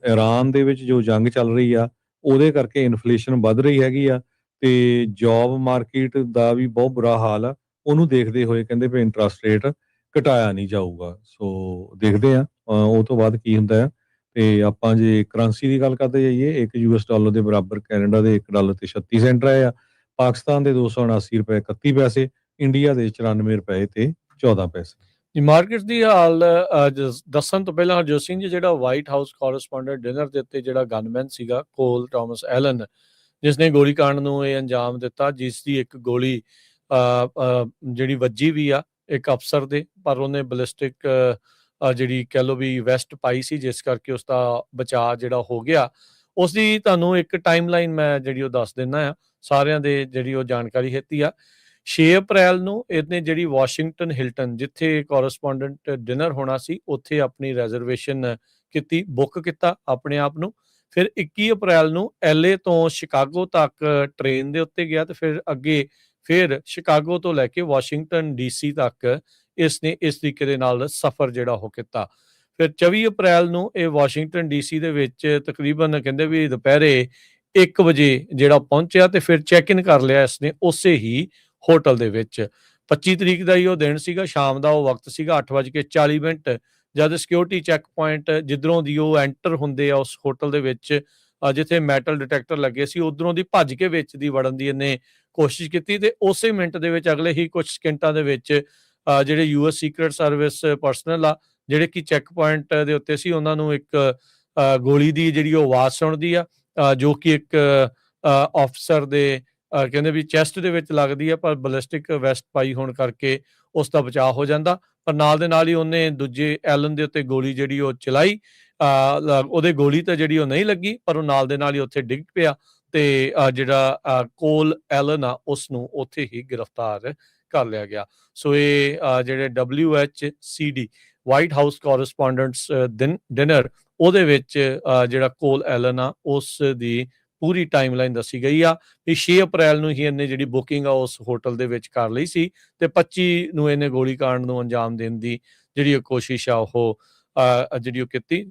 ਇਰਾਨ ਦੇ ਵਿੱਚ ਜੋ ਜੰਗ ਚੱਲ ਰਹੀ ਆ ਉਹਦੇ ਕਰਕੇ ਇਨਫਲੇਸ਼ਨ ਵੱਧ ਰਹੀ ਹੈਗੀ ਆ ਤੇ ਜੌਬ ਮਾਰਕੀਟ ਦਾ ਵੀ ਬਹੁਤ ਬੁਰਾ ਹਾਲ ਆ। ਉਹਨੂੰ ਦੇਖਦੇ ਹੋਏ ਕਹਿੰਦੇ ਵੀ ਇੰਟਰਸਟ ਰੇਟ ਘਟਾਇਆ ਨਹੀਂ ਜਾਊਗਾ। ਸੋ ਦੇਖਦੇ ਆ ਉਹ ਤੋਂ ਬਾਅਦ ਕੀ ਹੁੰਦਾ ਆ। ਤੇ ਆਪਾਂ ਜੇ ਕਰੰਸੀ ਦੀ ਗੱਲ ਕਰਦੇ ਜਾਈਏ, ਇੱਕ ਯੂਐਸ ਡਾਲਰ ਦੇ ਬਰਾਬਰ ਕੈਨੇਡਾ ਦੇ $1 ਤੇ 36 ਸੈਂਟ ਰਹੇ ਆ, ਪਾਕਿਸਤਾਨ ਦੇ 279 ਰੁਪਏ 31 ਪੈਸੇ, ਇੰਡੀਆ ਦੇ 94 ਰੁਪਏ ਤੇ 14 ਪੈਸੇ। ਮਾਰਕੀਟ ਦੀ ਹਾਲ ਦੱਸਣ ਤੋਂ ਪਹਿਲਾਂ ਹਰਜੋਤ ਸਿੰਘ ਜੀ, ਜਿਹੜਾ ਵਾਈਟ ਹਾਊਸ ਕੋਰਸਪੋਂਡੈਂਟ ਡਿਨਰ ਦੇ ਉੱਤੇ ਜਿਹੜਾ ਗਨਮੈਨ ਸੀਗਾ ਕੋਲ ਟਾਮਸ ਐਲਨ, ਜਿਸ ਨੇ ਗੋਲੀकांड ਨੂੰ ਇਹ ਅੰਜਾਮ ਦਿੱਤਾ, ਜਿਸ ਦੀ ਇੱਕ ਗੋਲੀ ਜਿਹੜੀ ਵੱਜੀ ਵੀ ਆ ਇੱਕ ਅਫਸਰ ਦੇ, ਪਰ ਉਹਨੇ ਬਲਿਸਟਿਕ ਜਿਹੜੀ ਕਹਿ ਲਓ ਵੀ ਵੈਸਟ ਪਾਈ ਸੀ, ਜਿਸ ਕਰਕੇ ਉਸ ਦਾ ਬਚਾਅ ਜਿਹੜਾ ਹੋ ਗਿਆ। ਉਸ ਦੀ ਤੁਹਾਨੂੰ ਇੱਕ ਟਾਈਮਲਾਈਨ ਮੈਂ ਜਿਹੜੀ ਉਹ ਦੱਸ ਦਿੰਦਾ ਆ, ਸਾਰਿਆਂ ਦੇ ਜਿਹੜੀ ਉਹ ਜਾਣਕਾਰੀ ਹੈਤੀ ਆ। 6 ਅਪ੍ਰੈਲ ਨੂੰ ਇਹਨੇ ਜਿਹੜੀ ਵਾਸ਼ਿੰਗਟਨ ਹਿਲਟਨ, ਜਿੱਥੇ ਕੋਰਸਪੋਂਡੈਂਟ ਡਿਨਰ ਹੋਣਾ ਸੀ, ਉੱਥੇ ਆਪਣੀ ਰਿਜ਼ਰਵੇਸ਼ਨ ਕੀਤੀ, ਬੁੱਕ ਕੀਤਾ ਆਪਣੇ ਆਪ ਨੂੰ। ਫਿਰ 21 ਅਪ੍ਰੈਲ ਨੂੰ LA ਤੋਂ ਸ਼ਿਕਾਗੋ ਤੱਕ ਟ੍ਰੇਨ ਦੇ ਉੱਤੇ ਗਿਆ ਤੇ ਫਿਰ ਅੱਗੇ ਫਿਰ ਸ਼ਿਕਾਗੋ ਤੋਂ ਲੈ ਕੇ ਵਾਸ਼ਿੰਗਟਨ DC ਤੱਕ ਇਸਨੇ ਇਸ ਤਰੀਕੇ ਦੇ ਨਾਲ ਸਫ਼ਰ ਜਿਹੜਾ ਉਹ ਕੀਤਾ। ਫਿਰ 24 ਅਪ੍ਰੈਲ ਨੂੰ ਇਹ ਵਾਸ਼ਿੰਗਟਨ DC ਦੇ ਵਿੱਚ ਤਕਰੀਬਨ ਕਹਿੰਦੇ ਵੀ ਦੁਪਹਿਰੇ 1 ਵਜੇ ਜਿਹੜਾ ਪਹੁੰਚਿਆ ਤੇ ਫਿਰ ਚੈੱਕ ਇਨ ਕਰ ਲਿਆ ਇਸਨੇ ਉਸੇ ਹੀ ਹੋਟਲ ਦੇ ਵਿੱਚ। 25 ਤਰੀਕ ਦਾ ਹੀ ਉਹ ਦਿਨ ਸੀਗਾ, ਸ਼ਾਮ ਦਾ ਉਹ ਵਕਤ ਸੀਗਾ 8:40 ਜਦ ਸਿਕਿਉਰਿਟੀ ਚੈੱਕ ਪੁਆਇੰਟ ਜਿੱਧਰੋਂ ਦੀ ਉਹ ਐਂਟਰ ਹੁੰਦੇ ਆ ਉਸ ਹੋਟਲ ਦੇ ਵਿੱਚ, ਜਿੱਥੇ ਮੈਟਲ ਡਿਟੈਕਟਰ ਲੱਗੇ ਸੀ, ਉਧਰੋਂ ਦੀ ਭੱਜ ਕੇ ਵਿੱਚ ਦੀ ਵੜਨ ਦੀ ਇਹਨੇ ਕੋਸ਼ਿਸ਼ ਕੀਤੀ ਤੇ ਉਸੇ ਮਿੰਟ ਦੇ ਵਿੱਚ ਅਗਲੇ ਹੀ ਕੁਝ ਸਕਿੰਟਾਂ ਦੇ ਵਿੱਚ ਜਿਹੜੇ US ਸੀਕ੍ਰੇਟ ਸਰਵਿਸ ਪਰਸਨਲ ਆ ਜਿਹੜੇ ਕਿ ਚੈੱਕ ਪੁਆਇੰਟ ਦੇ ਉੱਤੇ ਸੀ, ਉਹਨਾਂ ਨੂੰ ਇੱਕ ਗੋਲੀ ਦੀ ਜਿਹੜੀ ਉਹ ਆਵਾਜ਼ ਸੁਣਦੀ ਆ, ਜੋ ਕਿ ਇੱਕ ਆਫਿਸਰ ਦੇ ਕਹਿੰਦੇ ਵੀ ਚੈਸਟ ਦੇ ਵਿੱਚ ਲੱਗਦੀ ਆ, ਪਰ ਬਲਿਸਟਿਕ ਵੈਸਟ ਪਾਈ ਹੋਣ ਕਰਕੇ ਉਸ ਦਾ ਬਚਾਅ ਹੋ ਜਾਂਦਾ। ਪਰ ਨਾਲ ਦੇ ਨਾਲ ਹੀ ਉਹਨੇ ਦੂਜੇ ਐਲਨ ਦੇ ਉੱਤੇ ਗੋਲੀ ਜਿਹੜੀ ਉਹ ਚਲਾਈ। ਉਹਦੇ ਗੋਲੀ ਤਾਂ ਜਿਹੜੀ ਉਹ ਨਹੀਂ ਲੱਗੀ, ਪਰ ਉਹ ਨਾਲ ਦੇ ਨਾਲ ਹੀ ਉੱਥੇ ਡਿੱਗ ਪਿਆ ਤੇ ਜਿਹੜਾ ਕੋਲ ਐਲਨ ਆ ਉਸ ਨੂੰ ਉੱਥੇ ਹੀ ਗ੍ਰਿਫਤਾਰ ਕਰ ਲਿਆ ਗਿਆ। ਸੋ ਇਹ ਜਿਹੜੇ WHCD ਵਾਈਟ ਹਾਊਸ ਕੋਰਸਪੋਂਡੈਂਟਸ ਡਿਨਰ, ਉਹਦੇ ਵਿੱਚ ਜਿਹੜਾ ਕੋਲ ਐਲਨ ਆ ਉਸ ਦੀ ਪੂਰੀ ਟਾਈਮਲਾਈਨ ਦੱਸੀ ਗਈ ਆ ਵੀ 6 ਅਪ੍ਰੈਲ ਨੂੰ ਹੀ ਇਹਨੇ ਜਿਹੜੀ ਬੁਕਿੰਗ ਆ ਉਸ ਹੋਟਲ ਦੇ ਵਿੱਚ ਕਰ ਲਈ ਸੀ ਤੇ 25 ਨੂੰ ਇਹਨੇ ਗੋਲੀकांड ਨੂੰ ਅੰਜਾਮ ਦੇਣ ਦੀ ਜਿਹੜੀ ਕੋਸ਼ਿਸ਼ ਆ ਉਹ ਜਿਹੜੀ ਉਹ ਕੀਤੀ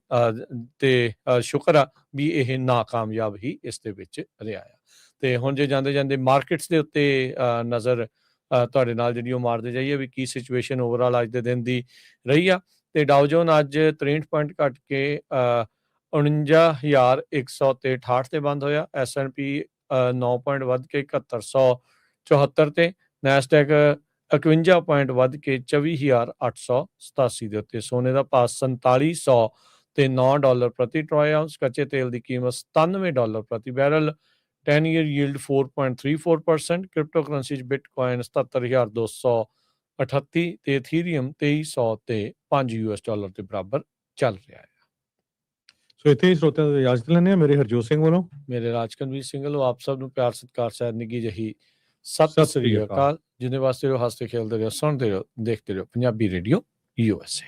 ਤੇ ਸ਼ੁਕਰ ਆ ਵੀ ਇਹ ਨਾਕਾਮਯਾਬ ਹੀ ਇਸ ਦੇ ਵਿੱਚ ਰਿਹਾ ਆ। ਤੇ ਹੁਣ ਜੇ ਜਾਂਦੇ ਜਾਂਦੇ ਮਾਰਕੀਟਸ ਦੇ ਉੱਤੇ ਨਜ਼ਰ ਤੁਹਾਡੇ ਨਾਲ ਜਿਹੜੀ ਉਹ ਮਾਰਦੇ ਜਾਈਏ ਵੀ ਕੀ ਸਿਚੁਏਸ਼ਨ ਓਵਰਆਲ ਅੱਜ ਦੇ ਦਿਨ ਦੀ ਰਹੀ ਆ। ਤੇ ਡਾਓ ਜੋਨ ਅੱਜ 63 ਪੁਆਇੰਟ ਘਟ ਕੇ 49,100 ਤੇ 68 ਤੇ ਬੰਦ ਹੋਇਆ। S&P 9 ਪੁਆਇੰਟ ਵੱਧ ਕੇ 7174 ਤੇ, ਨੈਸਡੈਕ 51 ਪੁਆਇੰਟ ਵੱਧ ਕੇ 24,887 ਦੇ ਉੱਤੇ। ਸੋਨੇ ਦਾ ਭਾਅ 4700 ਤੇ $9 ਪ੍ਰਤੀ ਟਰੋਏ ਆਉਂਸ। ਕੱਚੇ ਤੇਲ ਦੀ ਕੀਮਤ $97 ਪ੍ਰਤੀ barrel. 10 year yield 4.34%। Crypto currency 'ਚ ਬਿਟਕੋਇਨ 77,238 ਤੇ ਇਥੀਰੀਅਮ 2300 ਤੇ $5 ਦੇ ਬਰਾਬਰ ਚੱਲ ਰਿਹਾ ਹੈ। ਸੋ ਇੱਥੇ ਹੀ ਸਰੋਤਿਆਂ ਤੋਂ ਇਜਾਜ਼ਤ ਲੈਂਦੇ ਹਾਂ। ਮੇਰੇ ਹਰਜੋਤ ਸਿੰਘ ਵੱਲੋਂ, ਮੇਰੇ ਰਾਜਕਨਵੀਰ ਸਿੰਘ ਵੱਲੋਂ ਆਪ ਸਭ ਨੂੰ ਪਿਆਰ ਸਤਿਕਾਰ ਸਹਿਤ ਨਿੱਘੀ ਜਿਹੀ ਸਤਿ ਸ੍ਰੀ ਅਕਾਲ। ਜਿਹਦੇ ਵਾਸਤੇ ਰਹੋ, ਹੱਸਦੇ ਖੇਲਦੇ ਰਹੋ, ਸੁਣਦੇ ਰਹੋ, ਦੇਖਦੇ ਰਹੋ ਪੰਜਾਬੀ ਰੇਡੀਓ USA।